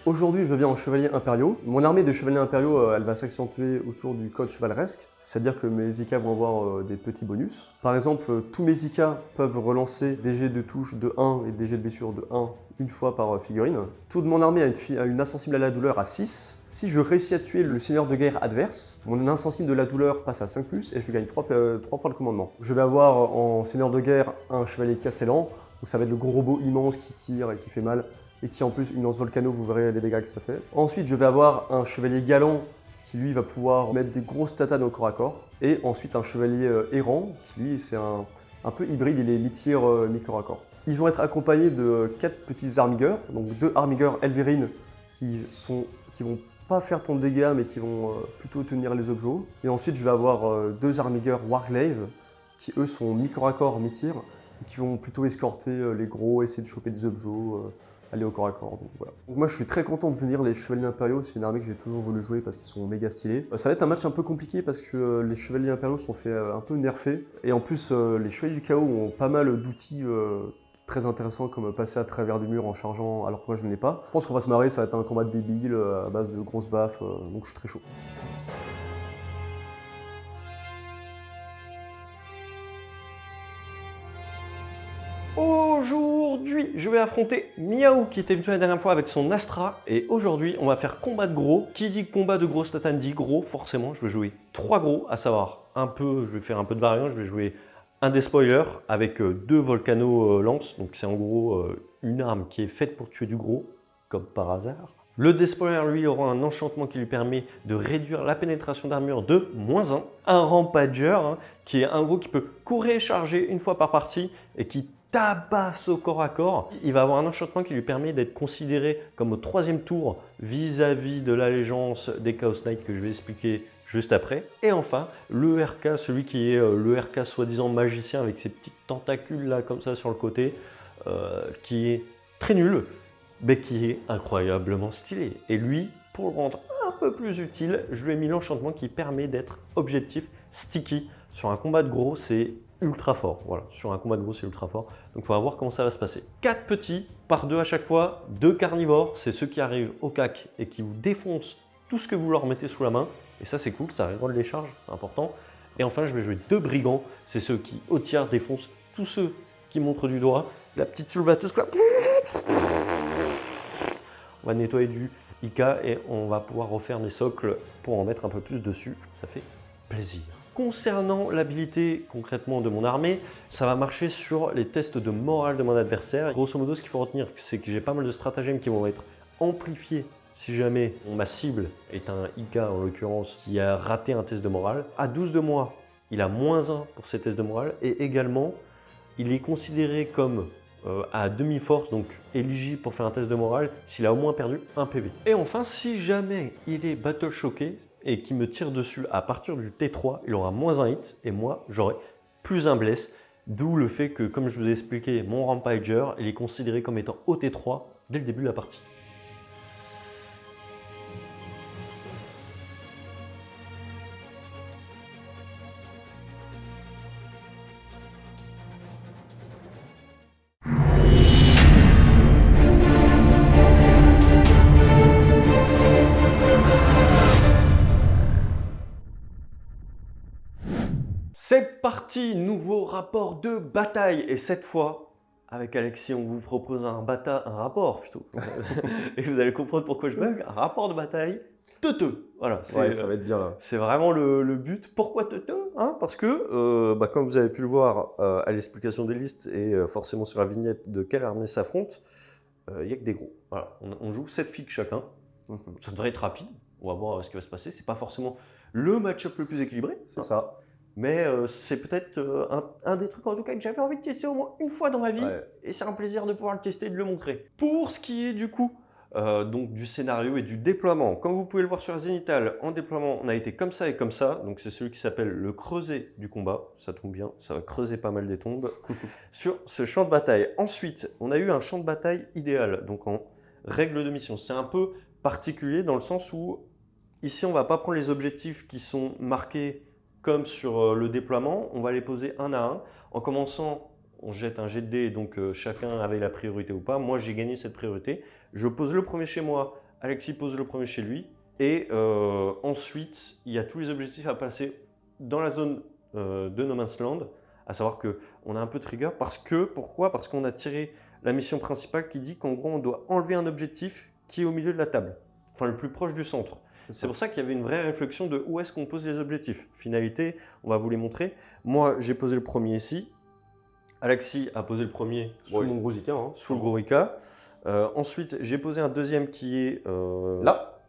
Aujourd'hui, je viens en chevalier impériaux. Mon armée de chevaliers impériaux, elle va s'accentuer autour du code chevaleresque, c'est-à-dire que mes IK vont avoir des petits bonus. Par exemple, tous mes IK peuvent relancer des jets de touche de 1 et des jets de blessure de 1 une fois par figurine. Toute mon armée a une insensible à la douleur à 6. Si je réussis à tuer le seigneur de guerre adverse, mon insensible de la douleur passe à 5+, et je gagne 3 points de commandement. Je vais avoir en seigneur de guerre un chevalier castellan, donc ça va être le gros robot immense qui tire et qui fait mal, et qui en plus une lance volcano, vous verrez les dégâts que ça fait. Ensuite, je vais avoir un chevalier galant qui lui va pouvoir mettre des grosses tatanes au corps à corps. Et ensuite un chevalier errant qui lui c'est un peu hybride, il est mi-tir, mi-corps à corps. Ils vont être accompagnés de 4 petits armigueurs, donc 2 armigueurs Elverine qui vont pas faire tant de dégâts mais qui vont plutôt tenir les objets. Et ensuite je vais avoir 2 armigueurs Warglaive qui eux sont mi-corps à corps, mi-tir et qui vont plutôt escorter les gros, essayer de choper des objets, aller au corps à corps. Donc, voilà. Donc, moi je suis très content de venir les chevaliers impériaux, c'est une armée que j'ai toujours voulu jouer parce qu'ils sont méga stylés. Ça va être un match un peu compliqué parce que les chevaliers impériaux sont fait un peu nerfés. Et en plus les chevaliers du chaos ont pas mal d'outils très intéressants comme passer à travers des murs en chargeant alors que moi je n'en ai pas. Je pense qu'on va se marrer, ça va être un combat de débiles à base de grosses baffes, donc je suis très chaud. Aujourd'hui, je vais affronter Miaou qui était venu la dernière fois avec son Astra et aujourd'hui, on va faire combat de gros. Qui dit combat de grosse tatane dit gros, forcément, je vais jouer 3 gros, à savoir je vais faire un peu de variant, je vais jouer un despoiler avec 2 volcano lance, donc c'est en gros une arme qui est faite pour tuer du gros, comme par hasard. Le despoiler, lui, aura un enchantement qui lui permet de réduire la pénétration d'armure de -1. Un rampager, qui est un gros qui peut courir et charger une fois par partie et qui tabasse au corps à corps. Il va avoir un enchantement qui lui permet d'être considéré comme au 3e tour vis-à-vis de l'allégeance des Chaos Knights que je vais expliquer juste après. Et enfin, le RK, celui qui est le RK soi-disant magicien avec ses petites tentacules là comme ça sur le côté, qui est très nul, mais qui est incroyablement stylé. Et lui, pour le rendre un peu plus utile, je lui ai mis l'enchantement qui permet d'être objectif sticky. Sur un combat de gros, c'est ultra fort. Voilà, sur un combat de gros, c'est ultra fort. Donc, il faudra voir comment ça va se passer. 4 petits, par 2 à chaque fois, 2 carnivores. C'est ceux qui arrivent au cac et qui vous défoncent tout ce que vous leur mettez sous la main. Et ça, c'est cool, ça reroll les charges, c'est important. Et enfin, je vais jouer 2 brigands. C'est ceux qui, au tiers, défoncent tous ceux qui montrent du doigt. La petite soulevateuse, quoi. On va nettoyer du IK et on va pouvoir refaire des socles pour en mettre un peu plus dessus. Ça fait plaisir. Concernant l'habilité concrètement de mon armée, ça va marcher sur les tests de morale de mon adversaire. Grosso modo, ce qu'il faut retenir, c'est que j'ai pas mal de stratagèmes qui vont être amplifiés si jamais ma cible est un IK en l'occurrence qui a raté un test de morale. À 12 de moi, il a -1 pour ses tests de morale et également, il est considéré comme à demi-force, donc éligible pour faire un test de morale s'il a au moins perdu 1 PV. Et enfin, si jamais il est battle choqué et qu'il me tire dessus à partir du T3, il aura -1 hit et moi j'aurai +1 bless. D'où le fait que, comme je vous ai expliqué, mon Rampager, il est considéré comme étant au T3 dès le début de la partie. C'est parti, nouveau rapport de bataille. Et cette fois, avec Alexis, on vous propose un rapport plutôt. Et vous allez comprendre pourquoi je bug. Un rapport de bataille teuteux. Voilà, Ouais, ça va être bien là. c'est vraiment le but. Pourquoi teuteux, parce que, comme vous avez pu le voir à l'explication des listes et forcément sur la vignette de quelle armée s'affronte, il n'y a que des gros. Voilà, on joue 7 figues chacun. Ça devrait être rapide. On va voir ce qui va se passer. C'est pas forcément le match-up le plus équilibré. C'est ça. Mais c'est peut-être un des trucs en tout cas que j'avais envie de tester au moins une fois dans ma vie. Ouais. Et c'est un plaisir de pouvoir le tester et de le montrer. Pour ce qui est du coup donc du scénario et du déploiement, comme vous pouvez le voir sur Zénithal, en déploiement on a été comme ça et comme ça. Donc c'est celui qui s'appelle le creuset du combat. Ça tombe bien, ça va creuser pas mal des tombes sur ce champ de bataille. Ensuite, on a eu un champ de bataille idéal, donc en règle de mission. C'est un peu particulier dans le sens où ici on ne va pas prendre les objectifs qui sont marqués comme sur le déploiement, on va les poser un à un. En commençant, on jette un jet de dés, donc chacun avait la priorité ou pas. Moi, j'ai gagné cette priorité. Je pose le premier chez moi Alexis pose le premier chez lui. Et ensuite, il y a tous les objectifs à passer dans la zone de No Man's Land. À savoir qu'on a un peu de trigger. Pourquoi? Parce qu'on a tiré la mission principale qui dit qu'en gros, on doit enlever un objectif qui est au milieu de la table. Enfin, le plus proche du centre. C'est pour ça qu'il y avait une vraie réflexion de où est-ce qu'on pose les objectifs. Finalité, on va vous les montrer. Moi, j'ai posé le premier ici. Alexis a posé le premier sous mon gros Ica. Hein. Sous le gros Ica. Ensuite, j'ai posé un deuxième qui est... là.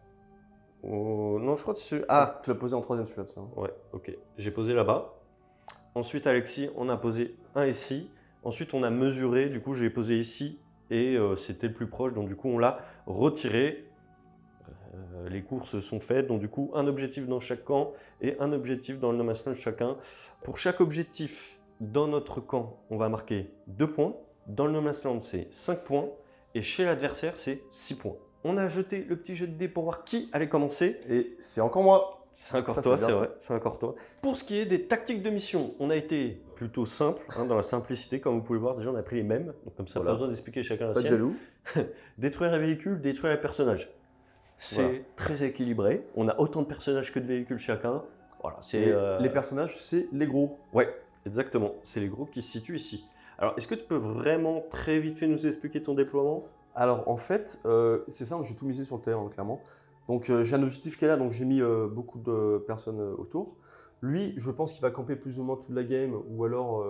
Non, je crois que c'est... Ah, tu l'as posé en troisième celui-là, ça. Hein. Ouais, ok. J'ai posé là-bas. Ensuite, Alexis, on a posé un ici. Ensuite, on a mesuré. Du coup, j'ai posé ici et c'était le plus proche. Donc, du coup, on l'a retiré. Les courses sont faites. Donc, du coup, un objectif dans chaque camp et un objectif dans le No Man's Land chacun. Pour chaque objectif dans notre camp, on va marquer 2 points. Dans le No Man's Land, c'est 5 points. Et chez l'adversaire, c'est 6 points. On a jeté le petit jet de dés pour voir qui allait commencer. Et c'est encore moi. C'est encore toi, c'est vrai, c'est encore toi. Pour ce qui est des tactiques de mission, on a été plutôt simple, dans la simplicité, comme vous pouvez le voir. Déjà, on a pris les mêmes, donc comme ça, voilà. Pas besoin d'expliquer chacun la sienne. Pas de jaloux. Détruire les véhicules, détruire les personnages. C'est très équilibré. On a autant de personnages que de véhicules chacun. Voilà, les personnages, c'est les gros. Ouais, exactement. C'est les gros qui se situent ici. Alors, est-ce que tu peux vraiment très vite fait nous expliquer ton déploiement? Alors, en fait, c'est simple, j'ai tout misé sur le terrain, clairement. Donc j'ai un objectif qui est là, donc j'ai mis beaucoup de personnes autour. Lui, je pense qu'il va camper plus ou moins toute la game, ou alors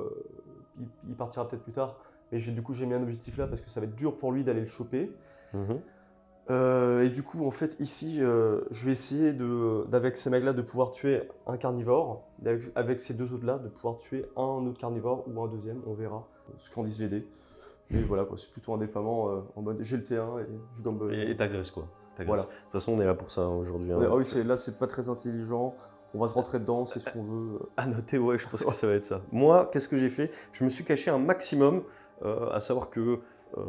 il partira peut-être plus tard. Mais du coup, j'ai mis un objectif là parce que ça va être dur pour lui d'aller le choper. Et du coup, en fait, ici, je vais essayer d'avec ces mecs-là de pouvoir tuer un carnivore. Avec ces deux autres-là, de pouvoir tuer un autre carnivore ou un deuxième, on verra ce qu'en disent les dés. Mais voilà, c'est plutôt un déploiement en mode j'ai le T1 et je gamble. Et t'agresses quoi. Voilà. De toute façon, on est là pour ça aujourd'hui. Hein. Ah oui, là, c'est pas très intelligent. On va se rentrer dedans, c'est ce qu'on veut. À noter, ouais, je pense que ça va être ça. Moi, qu'est-ce que j'ai fait? Je me suis caché un maximum, à savoir que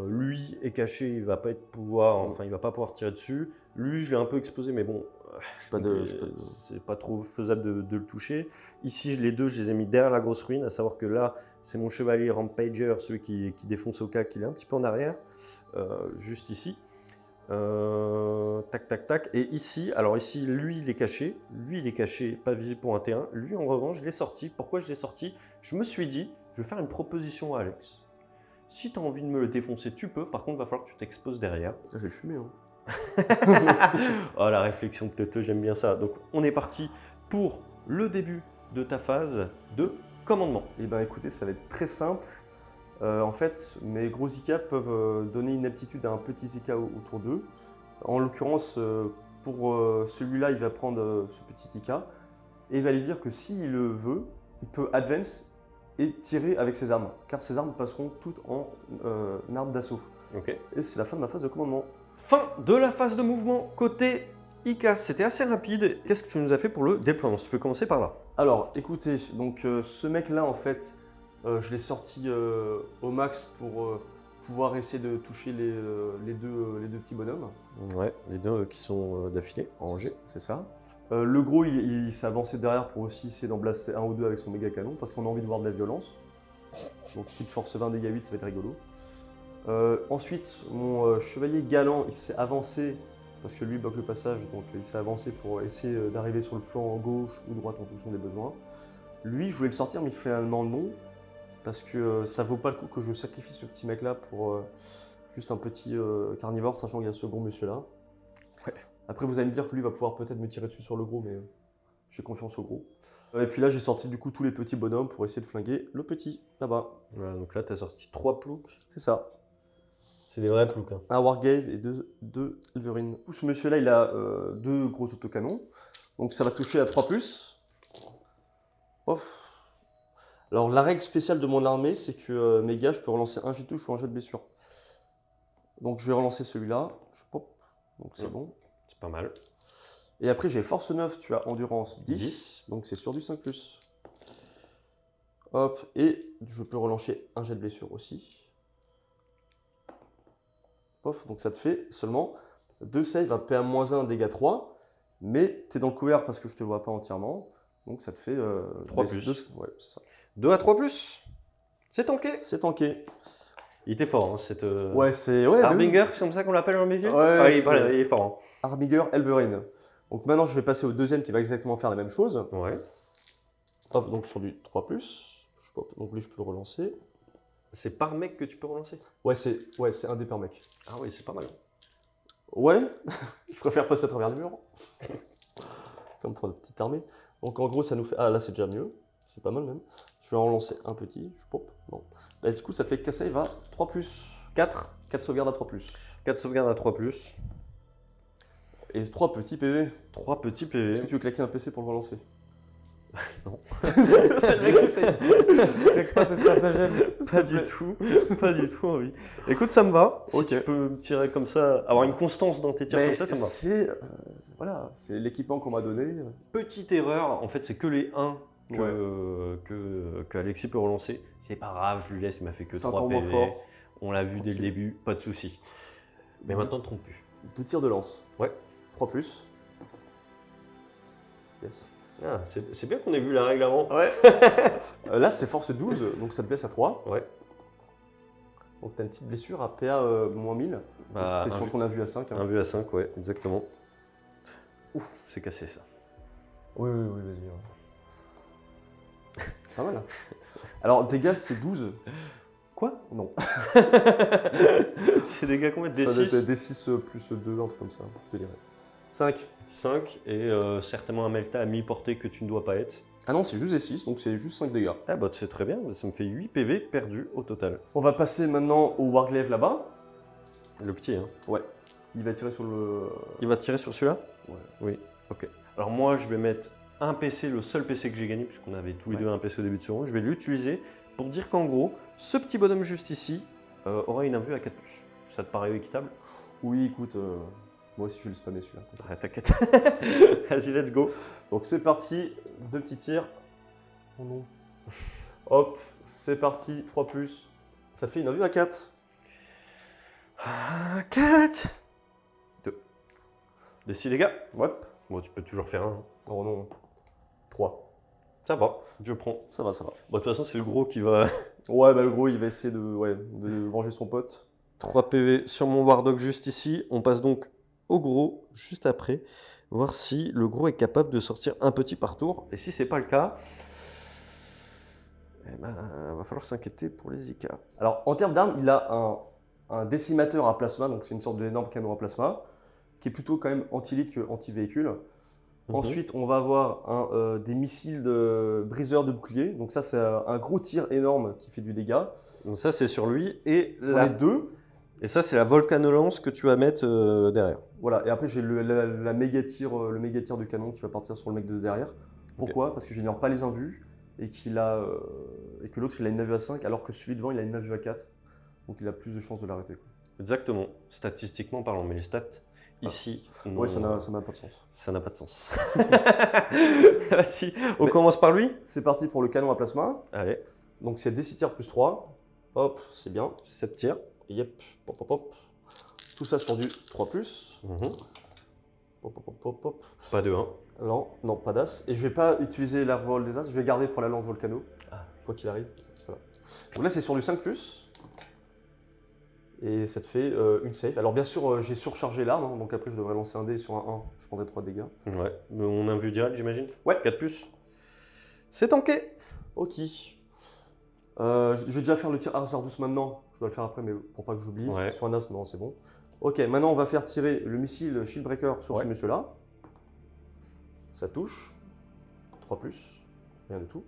lui est caché, il va pas il va pas pouvoir tirer dessus. Lui, je l'ai un peu exposé, mais bon, c'est pas trop faisable de le toucher. Ici, les deux, je les ai mis derrière la grosse ruine, à savoir que là, c'est mon chevalier Rampager, celui qui défonce au cas, qui est un petit peu en arrière, juste ici. Tac, tac, tac. Et ici, alors ici, lui, il est caché. Lui, il est caché, pas visible pour un T1. Lui, en revanche, je l'ai sorti. Pourquoi je l'ai sorti? Je me suis dit, je vais faire une proposition à Alex. Si tu as envie de me le défoncer, tu peux. Par contre, il va falloir que tu t'exposes derrière. Je vais fumer, hein. Oh, la réflexion peut-être, j'aime bien ça. Donc, on est parti pour le début de ta phase de commandement. Et ben écoutez, ça va être très simple. En fait, mes gros Zika peuvent donner une aptitude à un petit Zika autour d'eux. En l'occurrence, pour celui-là, il va prendre ce petit Zika et il va lui dire que s'il le veut, il peut advance et tirer avec ses armes, car ses armes passeront toutes en arme d'assaut. Okay. Et c'est la fin de ma phase de commandement. Fin de la phase de mouvement côté Ika. C'était assez rapide. Qu'est-ce que tu nous as fait pour le déploiement? Tu peux commencer par là. Alors, écoutez, donc ce mec-là, en fait, je l'ai sorti au max pour pouvoir essayer de toucher les deux petits bonhommes. Ouais, les deux qui sont d'affilée, en rangée. C'est ça. Le gros, il s'est avancé derrière pour aussi essayer d'en blaster un ou deux avec son méga canon, parce qu'on a envie de voir de la violence. Donc, petite force 20 dégâts 8, ça va être rigolo. Ensuite, mon chevalier galant, il s'est avancé, parce que lui bloque le passage, donc il s'est avancé pour essayer d'arriver sur le flanc gauche ou droite en fonction des besoins. Lui, je voulais le sortir, mais finalement non, parce que ça vaut pas le coup que je sacrifie ce petit mec là pour juste un petit carnivore, sachant qu'il y a ce gros monsieur là. Ouais. Après, vous allez me dire que lui va pouvoir peut-être me tirer dessus sur le gros, mais j'ai confiance au gros. Et puis là, j'ai sorti du coup tous les petits bonhommes pour essayer de flinguer le petit là-bas. Voilà, donc là, tu as sorti 3 ploucs. C'est ça. C'est des vrais ploucs. Hein. Un Wargave et deux Elverine. Ce monsieur-là, il a 2 gros autocanons. Donc ça va toucher à 3+. Off. Alors la règle spéciale de mon armée, c'est que mes gars, je peux relancer un jet de touche ou un jet de blessure. Donc je vais relancer celui-là. Je pop. Donc c'est bon. C'est pas mal. Et après, j'ai force 9, tu as endurance 10. Donc c'est sur du 5+. Hop. Et je peux relancer un jet de blessure aussi. Donc ça te fait seulement 2 saves à PA-1, dégâts 3, mais tu es dans le couvert parce que je te vois pas entièrement, donc ça te fait 3+. 2, ouais, c'est ça. 2 à 3+. C'est tanké. C'est tanké. Il était fort, hein, cette... Ouais, c'est... Ouais, Harbinger, c'est comme ça qu'on l'appelle dans le métier. Ouais, Ah, c'est- voilà, il est fort. Hein. Harbinger Elverine. Donc maintenant, je vais passer au deuxième qui va exactement faire la même chose. Ouais. Hop, donc sur du 3+. Donc lui, je peux le relancer. C'est par mec que tu peux relancer. Ouais, c'est un dé par mec. Ah oui, c'est pas mal. Ouais, je préfère passer à travers le mur. Comme pour notre petite armée. Donc en gros, ça nous fait... Ah là, c'est déjà mieux. C'est pas mal même. Je vais en relancer un petit. Je pop. Non. Bah, du coup, ça fait que save à 3+. 4 sauvegardes à 3+. 4 sauvegardes à 3+. Et 3 petits PV. 3 petits Est-ce PV. que tu veux claquer un PC pour le relancer? Non. C'est le mec qui essaye. Claque pas, c'est stratagème. Pas du tout. Pas du tout envie. Écoute, ça me va. Si Ok. tu peux me tirer comme ça, avoir une constance dans tes tirs Mais comme ça me va. c'est voilà, c'est l'équipement qu'on m'a donné. Petite erreur, en fait, c'est que les 1 Ouais. que Alexis peut relancer. C'est pas grave, je lui laisse, il m'a fait que C'est 3 encore moins PV. fort. On l'a vu dès le Tranquille. début, pas de souci. Mais maintenant, ne trompe plus. 2 tirs de lance. Ouais. 3+. Yes. Ah, c'est bien qu'on ait vu la règle avant. Ouais. Là, c'est force 12, donc ça te blesse à 3. Ouais. Donc t'as une petite blessure à PA moins 1000. Bah, T'es sur ton invu à 5. un vu à 5, ouais, exactement. Ouf, c'est cassé ça. Oui, vas-y. C'est pas mal. Alors, dégâts, c'est 12. Quoi? Non. C'est des gars combien? Ça doit être D6 D6 plus 2, un truc comme ça, je te dirais. 5. 5 et certainement un Melta à mi-portée que tu ne dois pas être. Ah non, c'est juste D6, donc c'est juste 5 dégâts. Ah bah c'est très bien, ça me fait 8 PV perdus au total. On va passer maintenant au Warglaive là-bas. Le petit, hein. Ouais. Il va tirer sur le... Il va tirer sur celui-là? Ouais. Oui, ok. Alors moi je vais mettre un PC, le seul PC que j'ai gagné, puisqu'on avait tous les Ouais. deux un PC au début de ce round. Je vais l'utiliser pour dire qu'en gros, ce petit bonhomme juste ici aura une invue à 4+. Ça te paraît équitable? Oui, écoute, moi aussi je vais le spammer celui-là. Ouais, t'inquiète. Vas-y, let's go. Donc c'est parti, 2 petits tirs. Oh non. Hop, c'est parti, 3+. Ça te fait une invue à 4. 4 2 Des 6 dégâts. Hop. Bon, tu peux toujours faire un. Oh non. 3. Ça va, je prends. Ça va, ça va. Bon, de toute façon, c'est le gros qui va... Ouais, bah le gros, il va essayer de venger son pote. 3 PV sur mon Wardog juste ici. On passe donc au gros juste après. Voir si le gros est capable de sortir un petit par tour. Et si c'est pas le cas, eh ben, va falloir s'inquiéter pour les IK. Alors, en termes d'armes, il a un décimateur à plasma, donc c'est une sorte d'énorme canon à plasma, qui est plutôt quand même anti-lead que anti-véhicule. Ensuite, on va avoir des missiles de briseurs de bouclier. Donc ça, c'est un gros tir énorme qui fait du dégât. Donc ça, c'est sur lui. Et, J'en ai 2. et ça, c'est la volcanolence que tu vas mettre derrière. Voilà, et après j'ai la méga tir, le méga tir de canon qui va partir sur le mec de derrière. Pourquoi? Parce que j'ignore pas les invus et, et que l'autre il a une invue à 5 alors que celui devant il a une invue à 4. Donc il a plus de chances de l'arrêter. Exactement. Statistiquement parlant, mais les stats ici, Ouais, ça n'a pas de sens. ça n'a pas de sens. Vas-y, on commence par lui. C'est parti pour le canon à plasma. Allez, Donc c'est D6 tirs plus 3. Hop, c'est bien. 7 tirs. Yep, pop, pop, pop. Tout ça sur du 3+. Mhm. Pop, pop, pop, pop, pop. Pas de 1. Non, pas d'as. Et je vais pas utiliser la revol des as, je vais garder pour la lance volcano. Ah. Quoi qu'il arrive. Voilà. Donc là, c'est sur du 5+. Et ça te fait une safe. Alors bien sûr, j'ai surchargé l'arme, hein, donc après je devrais lancer un dé sur un 1. Je prendrai 3 dégâts. Ouais, mais on a vu direct, j'imagine. Ouais. 4+. C'est tanké. Ok. Je vais déjà faire le tir Arzardus maintenant. Je dois le faire après, mais pour pas que j'oublie. Ouais. Sur un as, non, c'est bon. Ok, maintenant on va faire tirer le missile Shieldbreaker sur Ouais. ce monsieur-là. Ça touche. 3+. Rien du tout.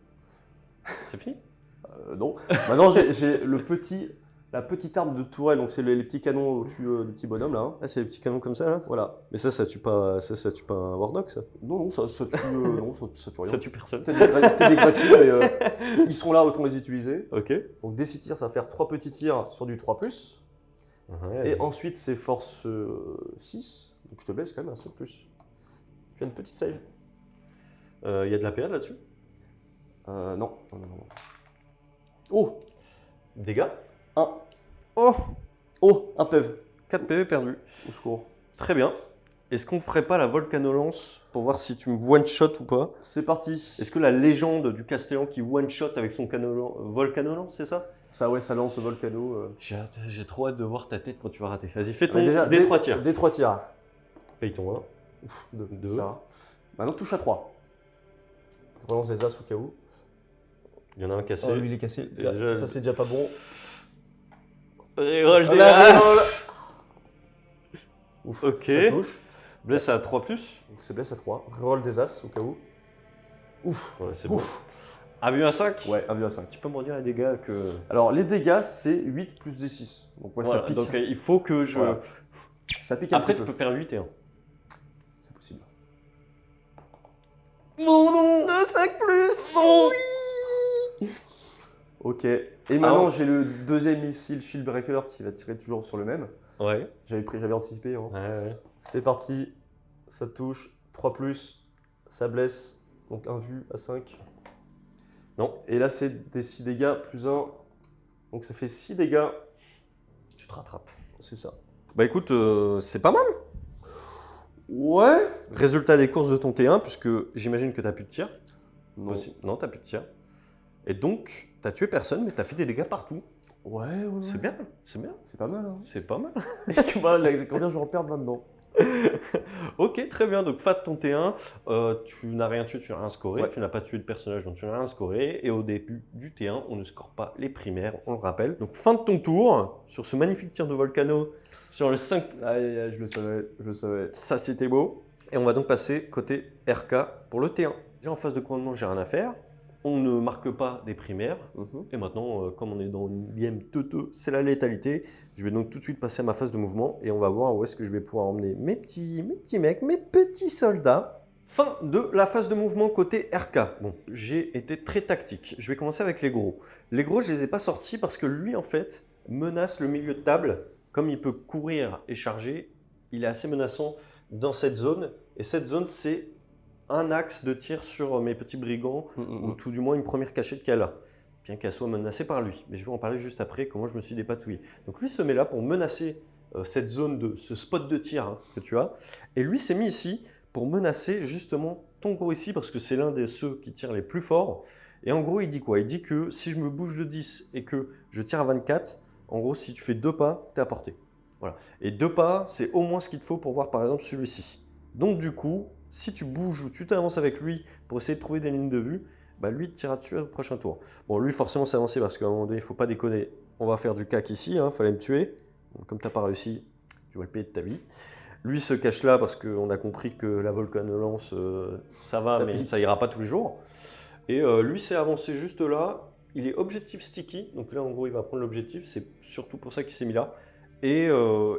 C'est fini? Non. Maintenant j'ai la petite arme de tourelle, donc c'est les petits canons au-dessus du petit bonhomme là. Hein. Ah, c'est les petits canons comme ça, là. Voilà. Mais ça tue pas, ça tue pas un Wardog, ça. Non, ça tue, non, ça tue rien. Ça tue personne. Peut-être des gratuits, mais ils sont là, autant les utiliser. Ok. Donc des 6 tirs, ça va faire 3 petits tirs sur du 3+. Ouais. Et ensuite c'est force 6, donc je te blesse quand même à 7+. Tu as une petite save. Il y a de la PA là-dessus? Non. Oh, Dégâts? 1. Oh, Oh, un PEV. 4 PV perdus. Au secours. Très bien. Est-ce qu'on ferait pas la volcanolence pour voir si tu me one-shot ou pas? C'est parti. Est-ce que la légende du Castellan qui one-shot avec son volcanolence, c'est ça? Ça, ouais, ça lance au volcano. J'ai trop hâte de voir ta tête quand tu vas rater. Vas-y, fais ton Ouais, déjà, des 3 tirs. Des 3 tirs. Paye ton 1. Ouf, 2. Deux. Ça va. Maintenant, touche à 3. Relance les as au cas où. Il y en a un cassé. Oh, lui, il est cassé. Et déjà, Ça, c'est déjà pas bon. Reroll des Ah, as. Ouf, Ok. ça touche. Blesse à 3+. Donc, c'est blesse à 3. Reroll des as au cas où. Ouf. Ouais, c'est Ouf. bon. A vu un 5. Ouais, 1 à 5. Tu peux me redire les dégâts que. Alors, les dégâts, c'est 8 plus D6. Donc, ouais, Voilà, ça pique. donc il faut que je. Voilà. Ça pique un Après, petit tu peu. peux faire 8 et 1. C'est possible. Mon nom de 5 plus. Non. Ok. Et maintenant, Alors- j'ai le deuxième missile Shield Breaker qui va tirer toujours sur le même. Ouais. J'avais anticipé. Hein. Ouais. C'est parti. Ça touche. 3 plus. Ça blesse. Donc, 1 vu à 5. Non. Et là, c'est des 6 dégâts plus 1. Donc, ça fait 6 dégâts. Tu te rattrapes. C'est ça. Bah écoute, c'est pas mal. Ouais. Résultat des courses de ton T1, puisque j'imagine que t'as plus de tir. Non. Aussi. Non, t'as plus de tir. Et donc, t'as tué personne, mais t'as fait des dégâts partout. Ouais. C'est bien, c'est bien. C'est pas mal. Hein. C'est pas mal. Combien je vais en perdre maintenant? Ok, très bien. Donc, fat ton T1, tu n'as rien tué, tu n'as rien scoré. Ouais. Tu n'as pas tué de personnage, donc tu n'as rien scoré. Et au début du T1, on ne score pas les primaires, on le rappelle. Donc, fin de ton tour, sur ce magnifique tir de Volcano, sur le 5. Aïe, aïe, je le savais. Ça, c'était beau. Et on va donc passer côté RK pour le T1. Déjà en phase de commandement, j'ai rien à faire. On ne marque pas des primaires. Mhm. Et maintenant, comme on est dans une game teuteux, c'est la létalité. Je vais donc tout de suite passer à ma phase de mouvement et on va voir où est-ce que je vais pouvoir emmener mes petits mecs, mes petits soldats. Fin de la phase de mouvement côté RK. Bon, j'ai été très tactique. Je vais commencer avec les gros. Les gros, je les ai pas sortis parce que lui, en fait, menace le milieu de table. Comme il peut courir et charger, il est assez menaçant dans cette zone. Et cette zone, c'est un axe de tir sur mes petits brigands, ou tout du moins une première cachette qu'elle a, bien qu'elle soit menacée par lui. Mais je vais en parler juste après, comment je me suis dépatouillé. Donc lui se met là pour menacer cette zone, ce spot de tir hein, que tu as. Et lui s'est mis ici pour menacer justement ton gros ici, parce que c'est l'un de ceux qui tirent les plus forts. Et en gros, il dit quoi? Il dit que si je me bouge de 10 et que je tire à 24, en gros, si tu fais 2 pas, tu es à portée. Voilà. Et 2 pas, c'est au moins ce qu'il te faut pour voir par exemple celui-ci. Donc du coup, si tu bouges ou tu t'avances avec lui pour essayer de trouver des lignes de vue, bah lui, il te tirera dessus au prochain tour. Bon, lui, forcément, c'est avancé parce qu'à un moment donné, il ne faut pas déconner. On va faire du cac ici, hein, fallait me tuer. Donc, comme tu n'as pas réussi, tu vas le payer de ta vie. Lui se cache là parce qu'on a compris que la volcanolence, ça va, mais ça ira pas tous les jours. Et lui s'est avancé juste là. Il est objectif sticky, donc là, en gros, il va prendre l'objectif. C'est surtout pour ça qu'il s'est mis là. Et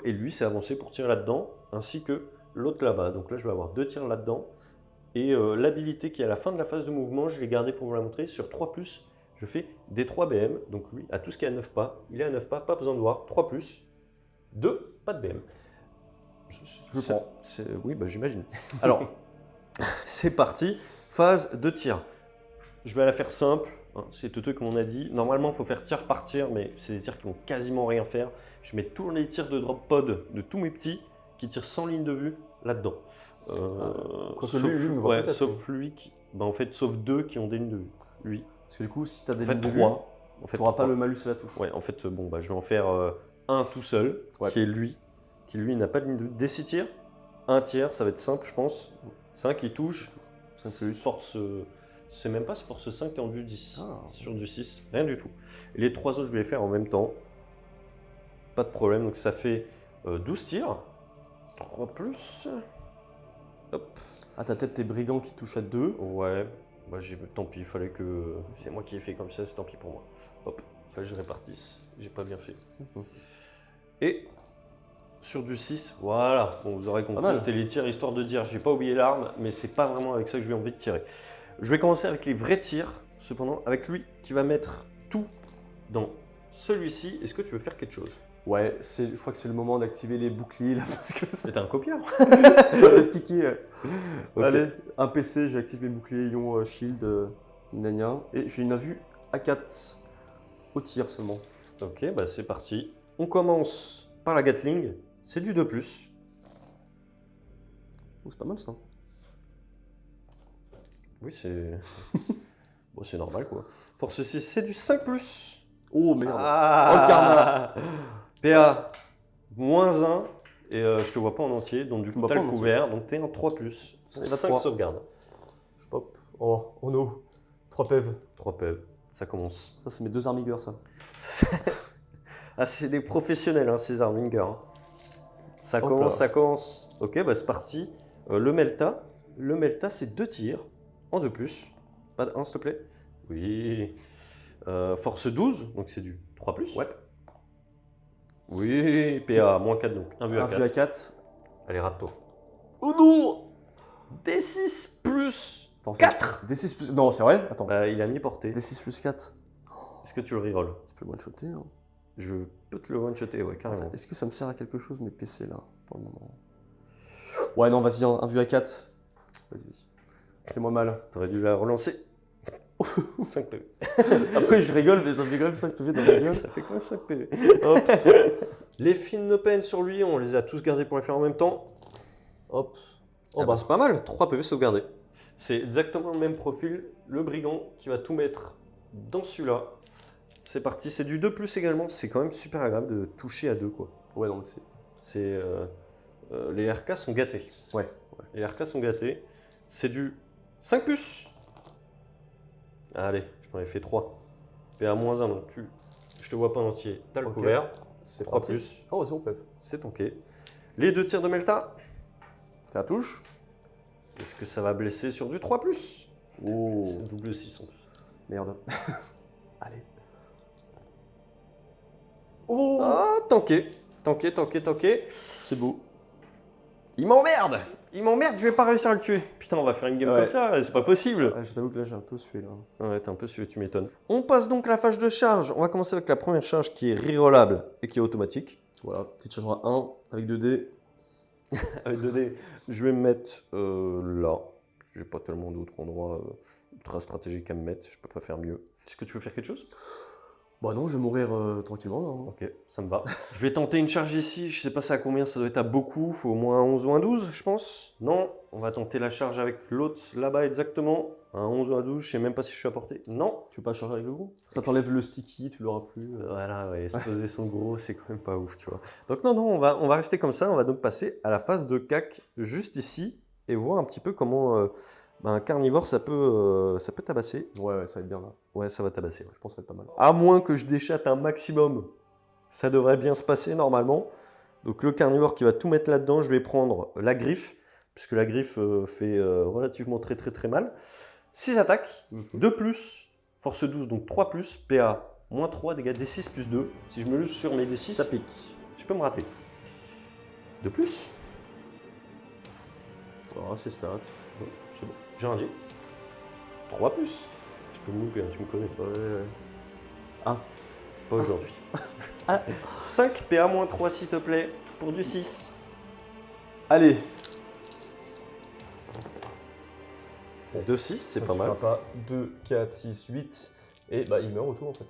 lui s'est avancé pour tirer là-dedans, ainsi que l'autre là-bas. Donc là, je vais avoir 2 tirs là-dedans. Et l'habilité qui est à la fin de la phase de mouvement, je l'ai gardée pour vous la montrer. Sur 3+, je fais des 3 BM. Donc lui, à tout ce qui est à 9 pas, il est à 9 pas, pas besoin de voir. 3+, 2, pas de BM. Je prends. Oui, bah, j'imagine. Alors, c'est parti. Phase de tir. Je vais la faire simple. Hein, c'est tout comme on a dit. Normalement, il faut faire tir par tir, mais c'est des tirs qui vont quasiment rien faire. Je mets tous les tirs de drop pod de tous mes petits qui tirent sans ligne de vue là-dedans. Sauf lui qui. Bah, en fait, sauf 2 qui ont des lignes de vue. Lui. Parce que du coup, si tu as des En fait, lignes de vue, 3. En fait, tu n'auras pas 3. le malus à la touche. Ouais, en fait, bon, bah, je vais en faire un tout seul, Ouais. qui est lui, qui lui n'a pas de ligne de vue. Des 6 tirs, un tiers, ça va être simple, je pense. 5, il touche. 5 plus. Force. C'est même pas force 5, t'es en vue 10. Ah. Sur du 6, rien du tout. Et les 3 autres, je vais les faire en même temps. Pas de problème, donc ça fait 12 tirs. 3 plus. Hop. Ah, t'as peut-être tes brigands qui touchent à 2. Ouais, bah, tant pis, il fallait que. C'est moi qui ai fait comme ça, c'est tant pis pour moi. Hop, fallait que je répartisse. J'ai pas bien fait. Et sur du 6, voilà. Bon, vous aurez compris, c'était les tirs histoire de dire j'ai pas oublié l'arme, mais c'est pas vraiment avec ça que je vais envie de tirer. Je vais commencer avec les vrais tirs, cependant, avec lui qui va mettre tout dans celui-ci. Est-ce que tu veux faire quelque chose? Ouais, je crois que c'est le moment d'activer les boucliers là parce que C'est un copieur. ça va piquer. Ok. Allez, un PC, j'active mes boucliers ion shield, gna. Et j'ai une vue à 4 au tir seulement. Ok, bah c'est parti. On commence par la Gatling, c'est du 2+. Oh, c'est pas mal ça. Oui, c'est. Bon, c'est normal quoi. Force 6, c'est du 5+. Oh merde. Ah, PA, -1. Et je te vois pas en entier, donc du coup, t'as le couvert, donc t'es en 3+. C'est 5 sauvegardes. Je pop. Oh no. 3 PEV. 3 PEV, ça commence. Ça, c'est mes 2 Armigers, ça. Ah, c'est des professionnels, hein, ces Arminger. Hein. Ça Hop commence, là. ça commence. Ok, bah c'est parti. Le Melta, c'est 2 tirs en 2+. Pas de 1, s'il te plaît. Oui. Force 12, donc c'est du 3+. Ouais. Oui, PA, -4 donc. 1 vue à 1 4. vue à 4. Allez, râteau. Oh non. D6 plus Attends, 4. D6 plus... Non, c'est vrai. Attends. Bah, il a mi-portée. D6 plus 4. Est-ce que tu le reroll? Tu peux le one-shotter. Hein. Je peux te le one-shotter, ouais, carrément. Est-ce que ça me sert à quelque chose, mes PC, là, pour le moment? Ouais, non, vas-y, 1 vue à 4. Vas-y. Fais-moi mal. T'aurais dû la relancer. 5 PV. Après, je rigole, mais ça fait quand même 5 PV dans ma gueule. Ça fait quand même 5 PV. Hop. Les Finnopen sur lui, on les a tous gardés pour les faire en même temps. Hop. Oh bah c'est pas mal, 3 PV sauvegardés. C'est exactement le même profil, le brigand qui va tout mettre dans celui-là. C'est parti, c'est du 2+ également, c'est quand même super agréable de toucher à 2 quoi. Ouais, non, mais c'est... les RK sont gâtés. Ouais. Les RK sont gâtés. C'est du 5+. Allez, je t'en ai fait 3. PA -1, donc je te vois pas en entier. T'as le couvert. C'est 3+. Oh, c'est bon, Pep. C'est tanké. Les 2 tirs de Melta. Ça touche. Est-ce que ça va blesser sur du 3+? Oh. C'est double 6 en plus. Merde. Allez. Oh. Ah, tanké. Tanké. C'est beau. Il m'emmerde, je vais pas réussir à le tuer. Putain, on va faire une game Ouais. comme ça, c'est pas possible. Ah, je t'avoue que là, j'ai un peu sué, là. Ouais, t'es un peu sué, tu m'étonnes. On passe donc à la phase de charge. On va commencer avec la première charge qui est rerollable et qui est automatique. Voilà, petite charge à 1 avec 2 dés. Avec 2 dés, je vais me mettre là. J'ai pas tellement d'autres endroits ultra stratégiques à me mettre, je peux pas faire mieux. Est-ce que tu veux faire quelque chose? Bah non, je vais mourir tranquillement, là. Hein. Ok, ça me va. Je vais tenter une charge ici, je sais pas c'est à combien, ça doit être à beaucoup, faut au moins un 11 ou un 12 je pense. Non, on va tenter la charge avec l'autre là-bas exactement. Un 11 ou un 12, je sais même pas si je suis à portée. Non. Tu veux pas charger avec le gros? Ça t'enlève le sticky, tu l'auras plus. Voilà, ouais, se poser son gros, c'est quand même pas ouf, tu vois. Donc non, on va rester comme ça, on va donc passer à la phase de CAC juste ici et voir un petit peu comment un carnivore ça peut tabasser. Ouais, ça va être bien, là. Ouais, ça va tabasser. Ouais. Je pense que ça va être pas mal. À moins que je déchatte un maximum, ça devrait bien se passer normalement. Donc le carnivore qui va tout mettre là-dedans, je vais prendre la griffe, puisque la griffe fait relativement très mal. 6 attaques, 2+, force 12, donc 3+, PA, -3, dégâts D6 plus 2. Si je me lance sur mes D6, Ça pique. je peux me rater. 2+. Oh, c'est stat. Bon, c'est bon, j'ai un dé. 3+. Je peux me louper, hein, tu me connais. Ouais. Ah. Pas aujourd'hui. 5 PA -3 s'il te plaît, pour du 6. Allez. 2-6, c'est pas mal. Pas 2, 4, 6, 8. Et bah, il meurt au tour, en fait.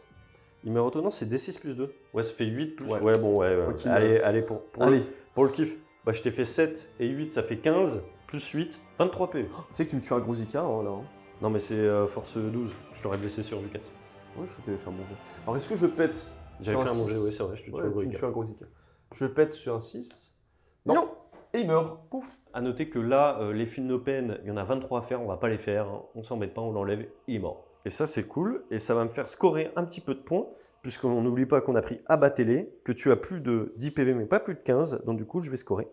Il me retourne, c'est D6 plus 2. Ouais, ça fait 8 plus. Ouais. Ouais, bon, ouais. Ok, allez, pour Allez. le kiff. Bah, je t'ai fait 7 et 8, ça fait 15. Plus 8, 23 PV. Tu sais que tu me tues un gros Zika, hein, là. Hein. Non, mais c'est force 12. Je t'aurais blessé sur du 4. Ouais, je vais faire mon jet. Alors, est-ce que je pète J'avais sur fait un 6? manger, ouais, c'est vrai. Je te tue Ouais, un gros tu me Zika. tues un gros Zika. Je pète sur un 6. Non. Et il meurt. Pouf. À noter que là, les Finnopen, il y en a 23 à faire, on va pas les faire. Hein. On s'embête pas, on l'enlève, il est mort. Et ça, c'est cool. Et ça va me faire scorer un petit peu de points. Puisqu'on n'oublie pas qu'on a pris abattez-les, que tu as plus de 10 PV mais pas plus de 15, donc du coup je vais scorer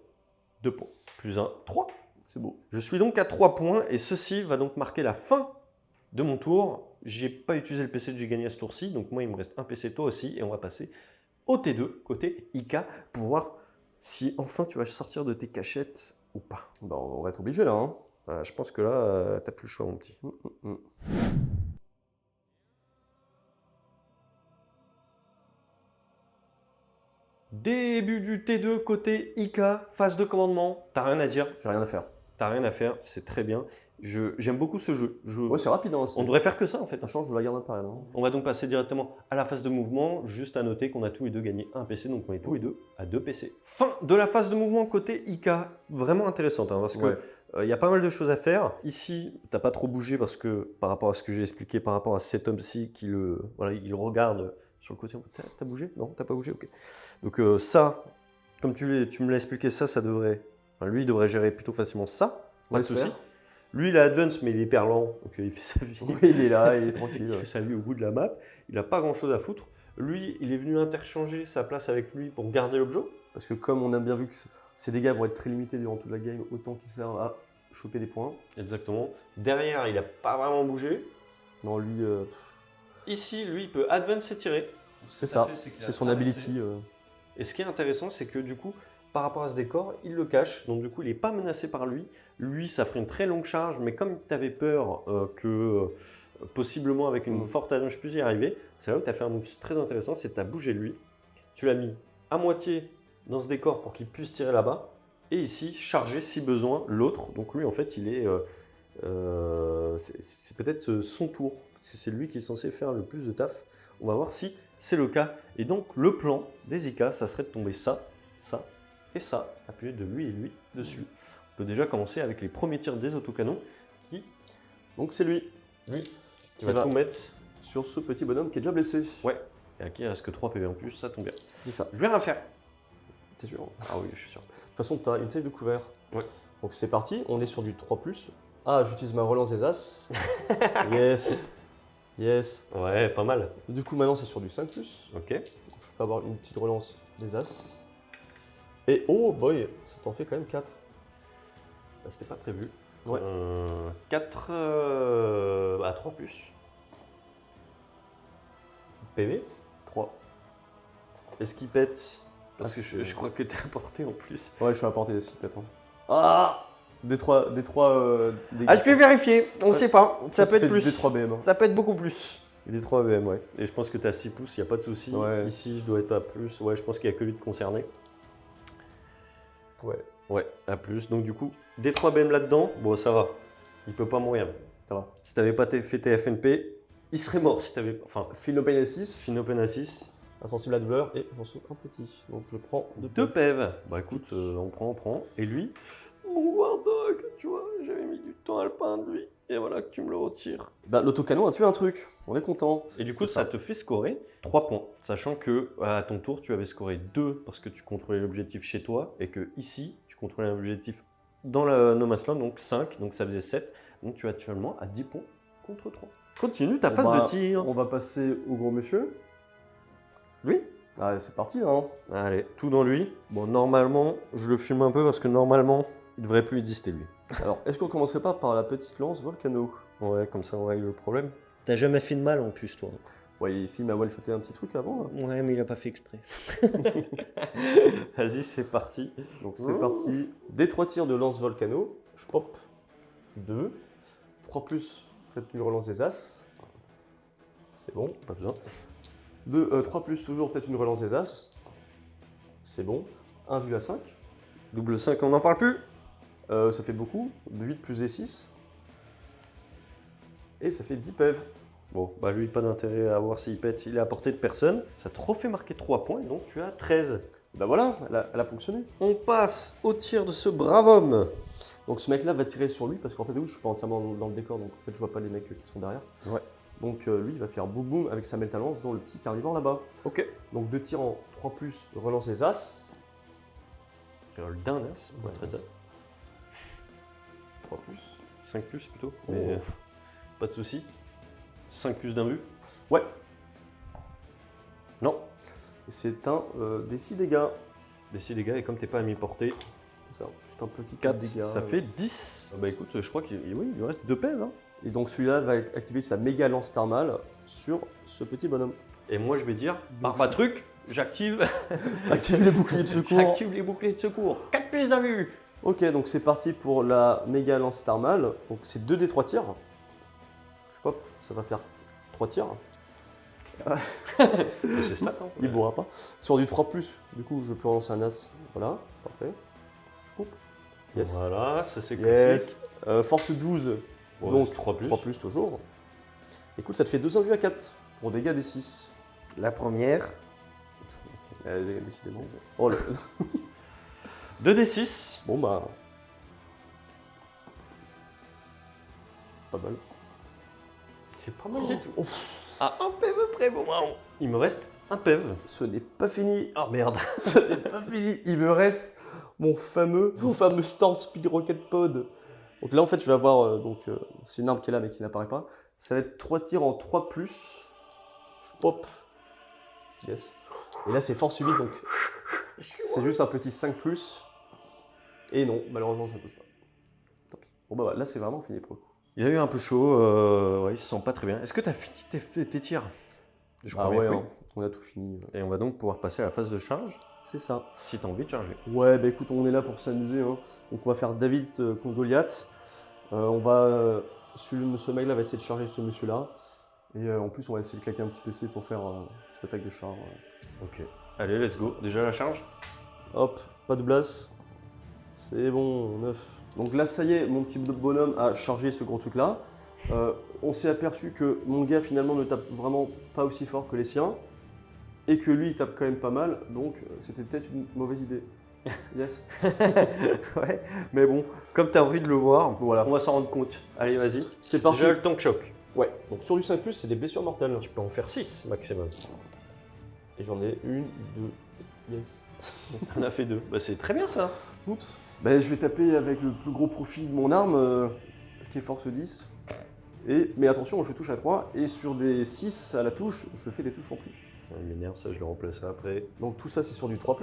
2 points. Plus 1, 3. C'est beau. Je suis donc à 3 points et ceci va donc marquer la fin de mon tour. J'ai pas utilisé le PC que j'ai gagné à ce tour-ci, donc moi il me reste un PC, toi aussi, et on va passer au T2, côté IK, pour voir si enfin tu vas sortir de tes cachettes ou pas. Bah, on va être obligé là. Hein. Voilà, je pense que là, t'as plus le choix mon petit. Début du T2 côté IK, phase de commandement. T'as rien à dire, J'ai rien à faire. t'as rien à faire, c'est très bien. J'aime beaucoup ce jeu. Ouais, c'est rapide. Hein, On devrait faire que ça en fait. Ça change de la garde appareil. Hein. On va donc passer directement à la phase de mouvement. Juste à noter qu'on a tous les deux gagné un PC, donc on est tous les deux à 2 PC. Fin de la phase de mouvement côté IK. Vraiment intéressante hein, parce que y a pas mal de choses à faire. Ici, t'as pas trop bougé parce que par rapport à ce que j'ai expliqué, par rapport à cet homme-ci qui il regarde sur le côté. T'as bougé? Non, t'as pas bougé? Ok. Donc ça, comme tu me l'as expliqué, ça devrait... Enfin, lui, il devrait gérer plutôt facilement ça. Pas de souci. Lui, il a advance, mais il est hyper lent, donc il fait sa vie. Oui, il est là, il est tranquille. Il fait sa vie au bout de la map. Il n'a pas grand-chose à foutre. Lui, il est venu interchanger sa place avec lui pour garder l'objet. Parce que comme on a bien vu que ces dégâts vont être très limités durant toute la game, autant qu'ils servent à choper des points. Exactement. Derrière, il n'a pas vraiment bougé. Non, lui... Ici, lui, il peut advance et tirer. C'est ça, c'est son ability. Et ce qui est intéressant, c'est que du coup, par rapport à ce décor, il le cache. Donc du coup, il n'est pas menacé par lui. Lui, ça ferait une très longue charge, mais comme tu avais peur que possiblement avec une forte advance, je puisse y arriver, c'est là où tu as fait un move très intéressant, c'est que tu as bougé lui. Tu l'as mis à moitié dans ce décor pour qu'il puisse tirer là-bas. Et ici, charger si besoin l'autre. Donc lui, en fait, il est... c'est peut-être son tour, parce que c'est lui qui est censé faire le plus de taf. On va voir si c'est le cas. Et donc, le plan des IK, ça serait de tomber ça, ça et ça, appuyer de lui et lui dessus. On peut déjà commencer avec les premiers tirs des autocanons qui... Donc c'est lui. Lui, qui va tout mettre sur ce petit bonhomme qui est déjà blessé. Ouais. Et à qui il reste que 3 PV en plus, ça tombe bien. C'est ça. Je vais rien faire. T'es sûr? Ah oui, je suis sûr. De toute façon, tu as une save de couvert. Ouais. Donc c'est parti, on est sur du 3+. Ah, j'utilise ma relance des As. Yes. Yes. Ouais, pas mal. Du coup, maintenant, c'est sur du 5+. Ok. Donc, je peux avoir une petite relance des As. Et oh boy, ça t'en fait quand même 4. Bah, c'était pas prévu. Ouais. 4 à 3+. PV 3. Est-ce qu'il pète? Parce Ah, que je crois que t'es apporté en plus. Ouais, je suis à portée aussi, peut-être. Ah, des 3 Ah, je peux vérifier, on ne sait pas. Ça peut être plus. Des 3 BM. Ça peut être beaucoup plus. Des 3 BM, ouais. Et je pense que tu as 6 pouces, il n'y a pas de souci. Ouais. Ici, je dois être à plus. Ouais, je pense qu'il n'y a que lui de concerné. Ouais. Ouais, à plus. Donc, du coup, des 3 BM là-dedans, bon, ça va. Il peut pas mourir. Ça va. Si tu n'avais pas fait tes FNP, il serait mort si tu avais. Enfin, Feel Open à 6. Fin open à 6. Insensible à la douleur et j'en saute un petit. Donc je prends 2 PEV. Bah écoute, on prend. Et lui, mon Wardog, tu vois, j'avais mis du temps à le peindre lui. Et voilà que tu me le retires. Bah l'autocanon a tué un truc, on est content. Et du coup, ça te fait scorer 3 points. Sachant que à ton tour, tu avais scoré 2 parce que tu contrôlais l'objectif chez toi. Et que ici, tu contrôlais l'objectif dans la No Man's Land, donc 5. Donc ça faisait 7. Donc tu es actuellement à 10 points contre 3. Continue ta phase de tir. On va passer au gros monsieur. Lui? Allez, c'est parti hein. Allez, tout dans lui. Bon, normalement, je le filme un peu parce que normalement, il devrait plus exister lui. Alors, est-ce qu'on commencerait pas par la petite lance volcano? Ouais, comme ça on règle le problème. T'as jamais fait de mal en plus, toi. Ouais, ici il m'a one-shoté un petit truc avant. Là. Ouais, mais il a pas fait exprès. Vas-y, c'est parti. Donc c'est parti. Des 3 tirs de lance volcano, je pop 2. 3+, peut-être une relance des As. C'est bon, Pas besoin. 3+, toujours peut-être une relance des As. C'est bon. 1 vu à 5. Double 5, on n'en parle plus. Ça fait beaucoup. 8 plus D6. Et ça fait 10 PEV. Bon, bah lui, pas d'intérêt à voir s'il pète, il est à portée de personne. Ça te refait marquer 3 points et donc tu as 13. Bah voilà, elle a fonctionné. On passe au tir de ce brave homme. Donc ce mec-là va tirer sur lui parce qu'en fait, oui, je suis pas entièrement dans le décor, donc en fait, je vois pas les mecs qui sont derrière. Ouais. Donc lui, il va faire boum boum avec sa meltalance dans le petit carnivore là-bas. Ok. Donc 2 tirs en 3+, relance les As. Alors, le d'un as, pour être exact. 3+. 5 plus plutôt. Oh. Mais pas de souci. 5 plus d'un vu. Ouais. Non. Et c'est un des 6 dégâts. Les 6 dégâts, et comme t'es pas à mi-portée, C'est ça, juste un petit 4 dégâts. ça fait 10. Ah bah écoute, je crois qu'il oui, il lui reste 2 PEV. Hein. Et donc celui-là va activer sa méga lance thermale sur ce petit bonhomme. Et moi je vais dire, par truc, j'active Active les boucliers de secours. j'active les boucliers de secours. 4 plus d'un vu. Ok, donc c'est parti pour la méga lance thermale. Donc c'est 2 des 3 tirs. Je pop, ça va faire 3 tirs. C'est stat. Hein. Il bourra pas. Sur du 3+, du coup je peux relancer un as. Voilà, parfait. Je coupe. Yes. Voilà, ça c'est Yes. Force 12, Bon, donc 3 plus. 3+, toujours. Écoute, ça te fait 2 invus à 4 pour dégâts des 6. La première. Décidément. Oh, 2d6. bon bah. Pas mal. C'est pas mal du tout. À un PV près, bon. Il me reste un PV. Ce n'est pas fini. Oh merde. Ce n'est pas fini. Il me reste mon fameux Storm Speed Rocket Pod. Donc là, en fait, je vais avoir. C'est une arme qui est là, mais qui n'apparaît pas. Ça va être 3 tirs en 3. Hop. Yes. Et là, c'est force 8, donc. C'est juste un petit 5. Et non, malheureusement, ça ne pose pas. Tant pis. Bon, bah là, c'est vraiment fini pour le coup. Il a eu un peu chaud, ouais, il se sent pas très bien. Est-ce que tu as fini tes tirs? Je crois bien ouais, que oui. hein, on a tout fini. Et on va donc pouvoir passer à la phase de charge, C'est ça. si tu as envie de charger. Ouais, bah écoute, on est là pour s'amuser. Hein. Donc on va faire David contre Goliath. On va. Ce mec-là va essayer de charger ce monsieur-là. Et en plus, on va essayer de claquer un petit PC pour faire une petite attaque de char. Ok. Allez, let's go. Déjà la charge? Hop, pas de blast. C'est bon, 9. Donc là, ça y est, mon petit bonhomme a chargé ce gros truc-là. On s'est aperçu que mon gars, finalement, ne tape vraiment pas aussi fort que les siens. Et que lui, il tape quand même pas mal. Donc, c'était peut-être une mauvaise idée. Yes. Ouais, mais bon, comme tu as envie de le voir, Voilà. on va s'en rendre compte. Allez, vas-y. C'est parti. Déjà le tank choc. Ouais, donc sur du 5+, c'est des blessures mortelles. Tu peux en faire 6 maximum. Et j'en ai 1, 2, yes. T'en as fait 2. Bah, c'est très bien ça. Oups. Ben, je vais taper avec le plus gros profil de mon arme, qui est force 10. Mais attention, je touche à 3, et sur des 6 à la touche, je fais des touches en plus. Ça m'énerve, ça je le remplacerai après. Donc tout ça, c'est sur du 3+.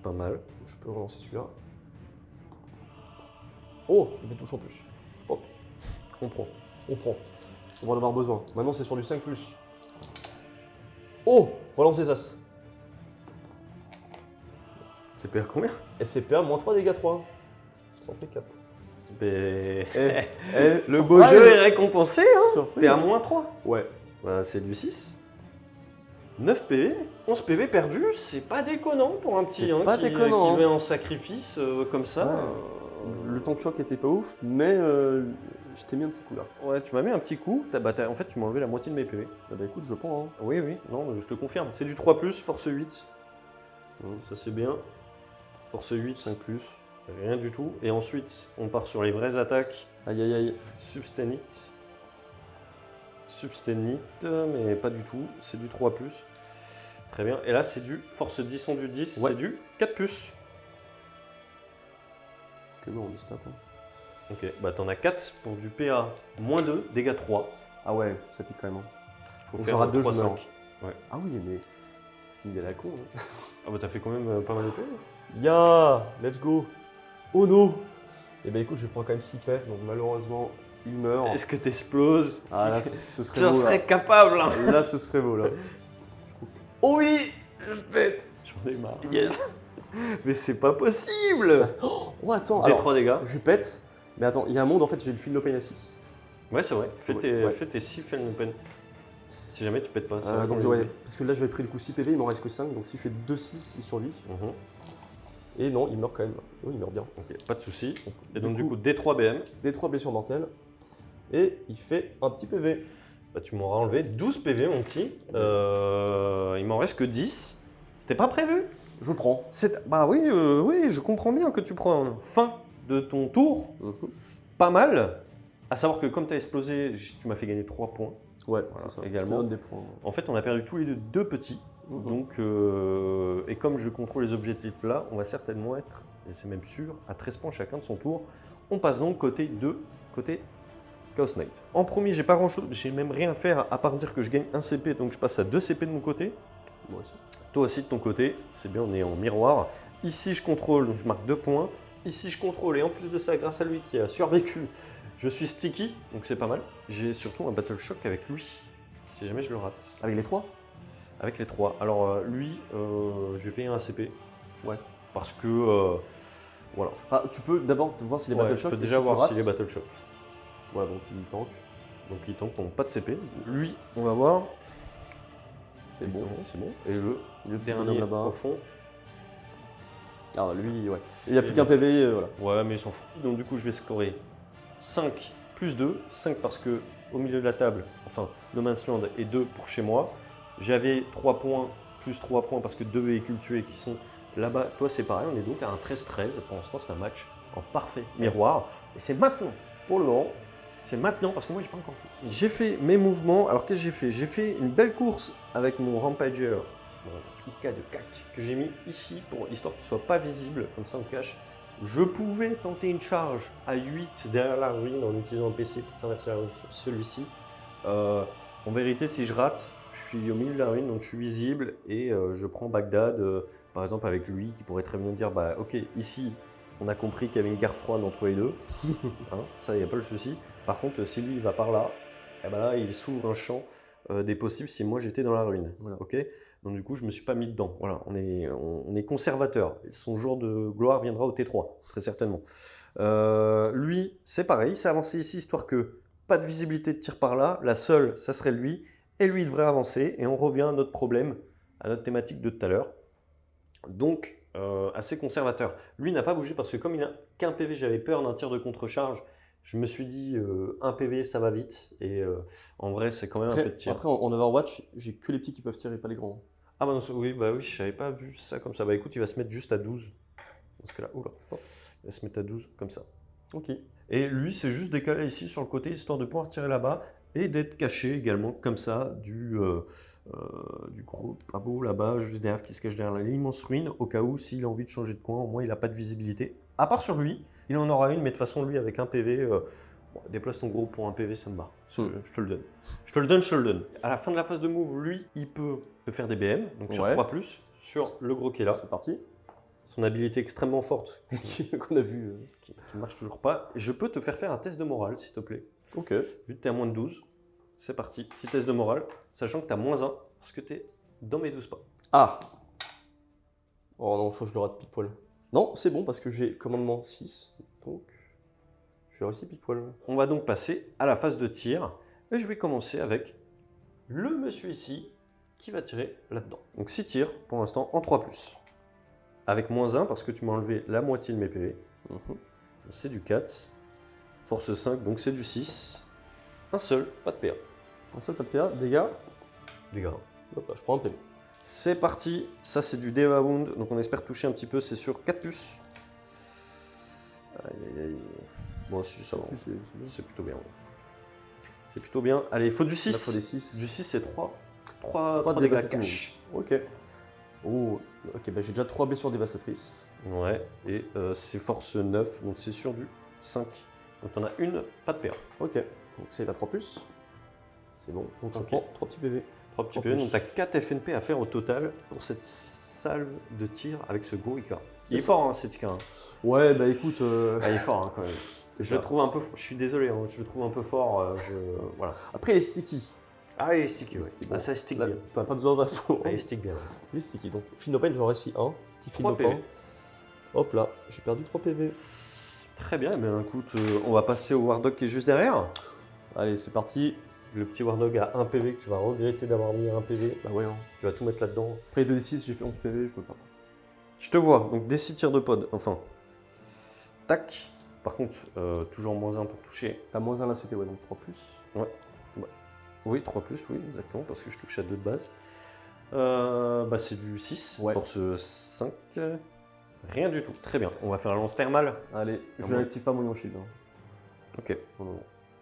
Pas mal. Je peux relancer celui-là. Oh, il y a des touches en plus. Hop, on prend. On va en avoir besoin. Maintenant, c'est sur du 5+. Oh, relancer ça. CPR combien? SCPA, moins 3 dégâts 3. Ça en fait 4. Mais... Le beau jeu est récompensé, hein. Surprise. T'es à moins 3. Ouais. Bah, c'est du 6. 9 PV, 11 PV perdus, c'est pas déconnant pour un petit C'est hein, pas qui déconnant, hein. va en sacrifice comme ça. Ouais. Le temps de choc était pas ouf, mais je t'ai mis un petit coup là. Ouais, tu m'as mis un petit coup. En fait, tu m'as enlevé la moitié de mes PV. Ah bah écoute, je prends. Hein. Oui, non, je te confirme. C'est du 3+, force 8. Ça c'est bien. Force 8, 5+. rien du tout. Et ensuite, on part sur les vraies attaques. Aïe aïe aïe. Substanite, mais pas du tout. C'est du 3+. Très bien. Et là, c'est du force 10 en du 10. Ouais. C'est du 4+. Que bon, on est stat. Hein. Ok, bah t'en as 4 pour du PA moins 2, dégâts 3. Ah ouais, ça pique quand même. Hein. Faut Donc faire j'aurai 2, 3, je meurs. 5. Ah oui, mais c'est une idée à la con. Hein. Ah bah t'as fait quand même pas mal de PV. Ya, let's go. Oh no. Et bah écoute, je prends quand même 6 pets, donc malheureusement, il meurt. Est-ce que t'exploses? Ah là, ce serait J'en beau. serais capable. Hein. Là, ce serait beau là. Oh oui, je pète. J'en ai marre. Yes. Mais c'est pas possible. Oh attends, Des alors, 3 dégâts. je pète, mais attends, il y a un monde en fait, j'ai le fil no pain à 6. Ouais, c'est vrai. Fais Ouais. tes 6 fail no pen. Si jamais tu pètes pas. Ça va Donc comme ouais, les parce que là j'avais pris le coup 6 PV, il m'en reste que 5, donc si je fais 2-6, il survit. Mhm. Et non, il meurt quand même. Oui, il meurt bien. Ok, pas de soucis. Et donc Du du coup- coup, D3 BM, Des 3 blessures mortelles. Et il fait un petit PV. bah, tu m'auras enlevé 12 PV mon petit. Il m'en reste que 10. C'était pas prévu. Je prends. Bah oui, oui, je comprends bien que tu prends fin de ton tour. Pas mal. À savoir que comme tu as explosé, tu m'as fait gagner 3 points. Ouais, Voilà, c'est ça. également. Je te donne des points. En fait, on a perdu tous les deux petits. Donc, et comme je contrôle les objectifs là, on va certainement être, et c'est même sûr, à 13 points chacun de son tour. On passe donc côté Chaos Knight. En premier, j'ai pas grand chose, j'ai même rien à faire à part dire que je gagne 1 CP, donc je passe à 2 CP de mon côté. Moi aussi. Toi aussi de ton côté, c'est bien, on est en miroir. Ici, je contrôle, donc je marque 2 points. Ici, je contrôle, et en plus de ça, grâce à lui qui a survécu, je suis sticky, donc c'est pas mal. J'ai surtout un Battle Shock avec lui, si jamais je le rate. Avec les 3 Avec les 3. Alors lui, je vais payer un CP. Ouais. Parce que, voilà. Ah, tu peux d'abord voir s'il est Ouais, Battle je Shock. peux et déjà si tu voir rates- s'il est Battle Shock. Ouais, donc il tank. Donc il tente pour pas de CP. Lui, on va voir. C'est bon. C'est bon. Et le petit dernier bonhomme là-bas. au fond. Ah, lui, ouais. Il n'y a plus qu'un PV, voilà. Ouais, mais il s'en fout. Donc du coup, je vais scorer 5 plus 2. 5 parce que au milieu de la table, enfin, No Man's Land et 2 pour chez moi. J'avais 3 points plus 3 points parce que 2 véhicules tués qui sont là-bas. Toi, c'est pareil, on est donc à un 13-13. Pour l'instant, c'est un match en parfait miroir. Et c'est maintenant, pour le moment, C'est maintenant parce que moi j'ai pas encore fait. J'ai fait mes mouvements. Alors qu'est-ce que j'ai fait? J'ai fait une belle course avec mon Rampager, mon IK de CAC que j'ai mis ici pour histoire qu'il soit pas visible, comme ça on cache. Je pouvais tenter une charge à 8 derrière la ruine en utilisant le PC pour traverser la ruine sur celui-ci. En vérité, si je rate, je suis au milieu de la ruine, donc je suis visible et je prends Bagdad, par exemple avec lui, qui pourrait très bien dire bah ok, ici on a compris qu'il y avait une guerre froide entre les deux, hein, ça il n'y a pas le souci. Par contre, si lui il va par là, eh ben là il s'ouvre un champ des possibles si moi j'étais dans la ruine. Voilà. Ok, donc du coup je me suis pas mis dedans. Voilà, on est conservateur. Son jour de gloire viendra au T3, très certainement. Lui, c'est pareil, il s'est avancé ici histoire que pas de visibilité de tir par là. La seule, ça serait lui. Et lui, il devrait avancer. Et on revient à notre problème, à notre thématique de tout à l'heure. Donc, assez conservateur. Lui n'a pas bougé parce que comme il n'a qu'un PV, j'avais peur d'un tir de contre-charge. Je me suis dit, un PV, ça va vite. Et en vrai, c'est quand même un peu de tir. Après, en Overwatch, j'ai que les petits qui peuvent tirer, pas les grands. Ah bah non, oui, bah oui, je n'avais pas vu ça comme ça. Bah écoute, il va se mettre juste à 12. Dans ce cas-là, oula, je crois. Il va se mettre à 12, comme ça. Ok. Et lui, c'est juste décalé ici sur le côté, histoire de pouvoir tirer là-bas et d'être caché également, comme ça, du gros pabo là-bas, juste derrière, qui se cache derrière l'immense ruine, au cas où, s'il a envie de changer de coin, au moins il n'a pas de visibilité. À part sur lui, il en aura une, mais de toute façon, lui, avec un PV, bon, déplace ton gros pour un PV, ça me va. Je te le donne. Je te le donne. À la fin de la phase de move, lui, il peut te faire des BM, donc sur 3+, sur le gros qui est là. C'est parti. Son habilité extrêmement forte, Qu'on a vu. qui ne marche toujours pas. Je peux te faire un test de morale, s'il te plaît. Ok. Vu que tu es à moins de 12, c'est parti. Petit test de morale, sachant que tu as -1 parce que tu es dans mes 12 pas. Ah. Oh non, je crois que je le rate pile poil. Non, c'est bon parce que j'ai commandement 6. Donc, je suis réussi pile poil. On va donc passer à la phase de tir. Et je vais commencer avec le monsieur ici qui va tirer là-dedans. Donc 6 tirs pour l'instant en 3+. Avec -1 parce que tu m'as enlevé la moitié de mes PV. C'est du 4. Force 5, donc c'est du 6. Un seul, pas de PA. Un seul, pas de PA, dégâts. Dégâts. Hop là, je prends un PV. C'est parti, ça c'est du Deva Wound, donc on espère toucher un petit peu, c'est sur 4+. Aïe aïe aïe. Bon, si, ça va, c'est plutôt bien. C'est plutôt bien. Allez, il faut du 6. Là, faut des 6. Du 6, c'est 3 dégâts cash. Ok. Oh, ok, bah j'ai déjà 3 blessures dévastatrices. Ouais, et c'est force 9, donc c'est sur du 5. Donc t'en as une, pas de PA. Ok, donc ça il va 3+. C'est bon, donc je Ok. prends 3 petits PV. 3 petits 3+. PV, donc t'as 4 FNP à faire au total pour cette salve de tir avec ce gros Ika. Il est C'est fort, hein, cet Ika. Ouais, bah écoute. Ah, il est fort, hein, quand même. Je le trouve un peu, je suis désolé, hein, je le trouve un peu fort. Voilà. Après, il est sticky. Ah, il est sticky, Il est ouais. sticky, Ah, bon. ça stick Là, bien. t'en as pas besoin d'un faux. Ah, il stick bien. Il est sticky. Donc, Philnopin, j'en réussis un. Petit 3 Philnopin. PV. Hop là, j'ai perdu 3 PV. Très bien, mais écoute, on va passer au Wardog qui est juste derrière. Allez, c'est parti. Le petit Wardog a 1 PV que tu vas regretter d'avoir mis un PV. Bah ouais, hein. Tu vas tout mettre là-dedans. Après 2d6, j'ai fait 11 PV, je me perds pas. Je te vois, donc des 6 tirs de pod, enfin. Tac. Par contre, toujours -1 pour toucher. T'as -1 là, c'était ouais, donc 3+. Oui, 3+, oui, exactement, parce que je touche à 2 de base. Bah, c'est du 6, Ouais. force 5. Rien du tout, très bien. On va faire un lance thermal. Allez, Ah je bon. n'active pas mon Ion Shield. Hein. Ok,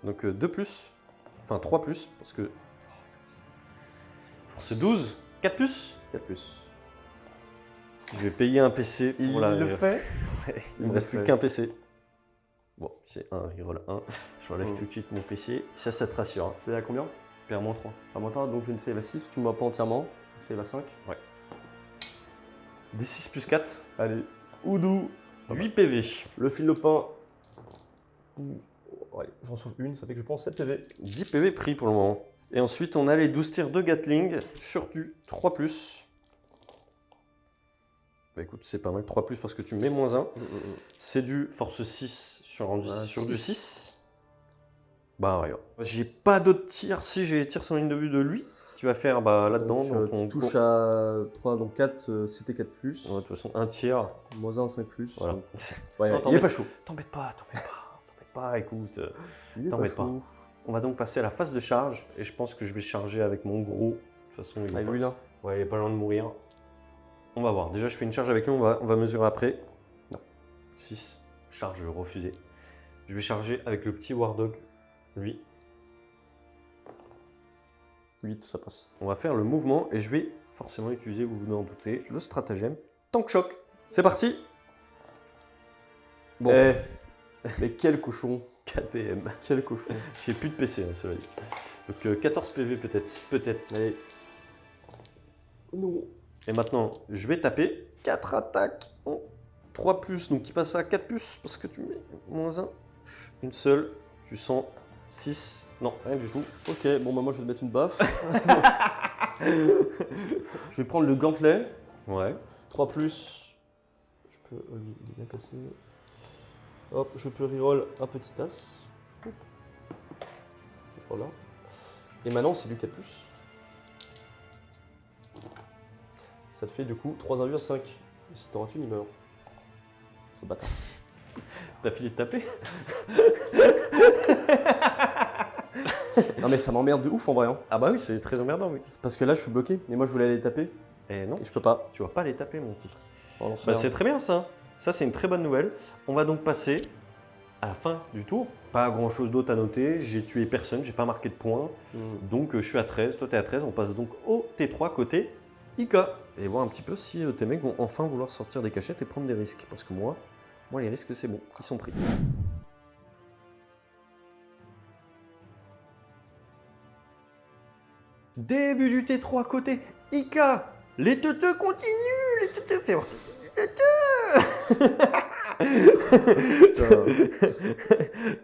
donc 2+, enfin 3+, parce que... Force 12, 4+. 4+. Je vais payer un PC pour la... fait. Il me reste plus qu'un PC. Bon, c'est un reroll 1. Je enlève Mm. tout de suite mon PC. Ça te rassure. Hein. C'est à combien? Clairement 3. À moins 1, donc je ne sais, il va 6, tu ne me vois pas entièrement. Donc c'est va 5. D6 plus 4. Allez, Oudou. 8 PV. Le Philnopin. Allez, j'en sauve une, ça fait que je prends 7 PV. 10 PV pris pour le moment. Et ensuite, on a les 12 tirs de Gatling sur du 3+. Bah écoute, c'est pas mal. 3+, parce que tu mets -1. C'est du force 6 sur du 6. Bah rien. J'ai pas d'autres tirs. Si j'ai les tirs sans ligne de vue de lui, tu vas faire bah, là-dedans. Donc, tu touches à 3, donc 4, c'était 4+. Ouais, de toute façon, un tir. -1, 5+. Voilà. Donc, ouais, Non, il est pas chaud. T'embête pas, écoute. Il est T'en pas mets chaud. On va donc passer à la phase de charge. Et je pense que je vais charger avec mon gros. De toute façon, il est Avec pas... lui là. Ouais, il est pas loin de mourir. On va voir. Déjà, je fais une charge avec lui. On va mesurer après. Non. 6. Charge refusée. Je vais charger avec le petit Wardog lui. 8, ça passe. On va faire le mouvement et je vais forcément utiliser, vous vous en doutez, le stratagème Tank Choc. C'est parti. Bon, Eh, mais quel cochon. 4 PM. Quel cochon. J'ai plus de PC, hein, cela dit. Donc 14 PV peut-être. Peut-être. Allez. Non. Et maintenant, je vais taper 4 attaques en 3 plus. Donc il passe à 4 plus parce que tu mets moins 1. Une seule. Tu sens 6. Non, rien du tout. Ok, bon, bah, moi, je vais te mettre une baffe. Je vais prendre le gantelet. Ouais. 3 plus. Je peux. Il est bien cassé. Hop, je peux reroll un petit as. Je coupe. Voilà. Et maintenant, c'est du 4 plus. Ça te fait du coup 3 invus à 5. Et si t'en rates une, il meurt. Oh, bâtard. T'as fini de taper? Non, mais ça m'emmerde de ouf en vrai. Hein. Ah bah oui, c'est très emmerdant, oui. C'est parce que là, je suis bloqué. Et moi, je voulais aller les taper. Et non, Et je peux pas. tu vas pas les taper, mon petit. Oh, l'enfer. Bah, c'est très bien ça. Ça, c'est une très bonne nouvelle. On va donc passer à la fin du tour. Pas grand chose d'autre à noter. J'ai tué personne, j'ai pas marqué de points. Donc, je suis à 13. Toi, t'es à 13. On passe donc au T3 côté Ika. Et voir un petit peu si tes mecs vont enfin vouloir sortir des cachettes et prendre des risques. Parce que moi les risques, c'est bon. Ils sont pris. Début du T3 côté Ika. Les teuteux continuent. Les teuteux fais voir.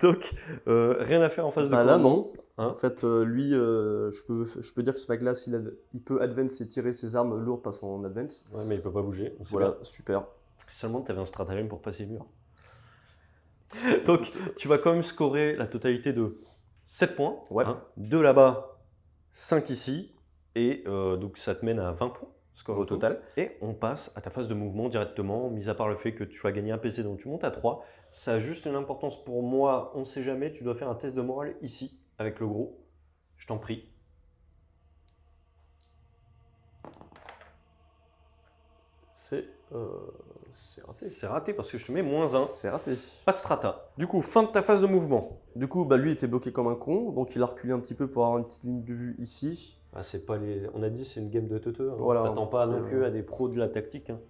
Donc, rien à faire en face de Bah là, commandement. non. Hein. En fait, lui, je peux dire que ce mec-là, il peut advance et tirer ses armes lourdes parce en advance. Ouais, mais il peut pas bouger. Donc c'est Voilà, bien. super. Seulement, tu avais un stratagème pour passer le mur. Donc, tu vas quand même scorer la totalité de 7 points. Ouais. 2 là-bas, 5 ici. Et donc, ça te mène à 20 points, score au total. Et on passe à ta phase de mouvement directement, mis à part le fait que tu vas gagner un PC, donc tu montes à 3. Ça a juste une importance pour moi, on ne sait jamais. Tu dois faire un test de morale ici, avec le gros. Je t'en prie. C'est raté. C'est raté parce que je te mets moins 1. C'est raté. Pas de strata. Du coup, fin de ta phase de mouvement. Du coup, bah, lui était bloqué comme un con, donc il a reculé un petit peu pour avoir une petite ligne de vue ici. Ah, c'est pas les... On a dit c'est une game de teuteux. Hein. Voilà, T'attends pas c'est- non plus à des pros de la tactique. Hein.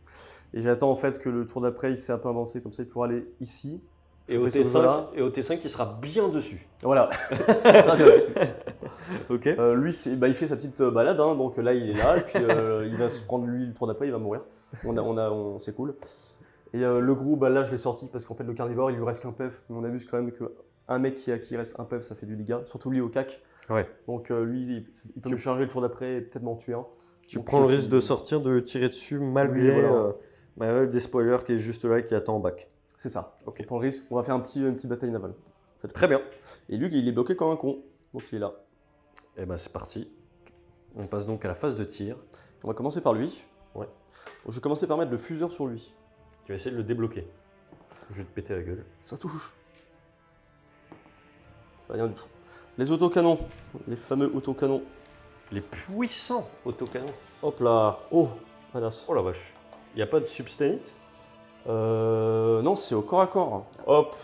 Et j'attends en fait que le tour d'après, il s'est un peu avancé, comme ça il pourra aller ici. Et au, Je fais ce T5, et au T5, il sera bien dessus. Voilà. Ce sera bien dessus. Ok. Lui, il fait sa petite balade, hein, donc là il est là, et puis il va se prendre lui le tour d'après, il va mourir. C'est cool. Et le gros, bah, là je l'ai sorti parce qu'en fait le carnivore il lui reste qu'un PEV, mais on abuse quand même qu'un mec qui reste un PEV ça fait du dégât, surtout lui au CAC. Ouais. Donc lui il peut me charger le tour d'après et peut-être m'en tuer un. Tu Donc, prends le c'est- risque de sortir, de tirer dessus malgré, Oui, voilà. malgré des spoilers qui est juste là et qui attend en bac. C'est ça. Ok. On prend le risque, on va faire une petite bataille navale. Très bien. Et lui il est bloqué comme un con, donc il est là. Et ben c'est parti. On passe donc à la phase de tir. On va commencer par lui. Ouais. Donc, je vais commencer par mettre le fuseur sur lui. Tu vas essayer de le débloquer. Je vais te péter la gueule. Ça touche. Ça rien du tout. Les autocanons, les fameux autocanons. Les puissants autocanons. Hop là. Oh, badass. Oh la vache. Il n'y a pas de substanite? Non, c'est au corps à corps. Hop.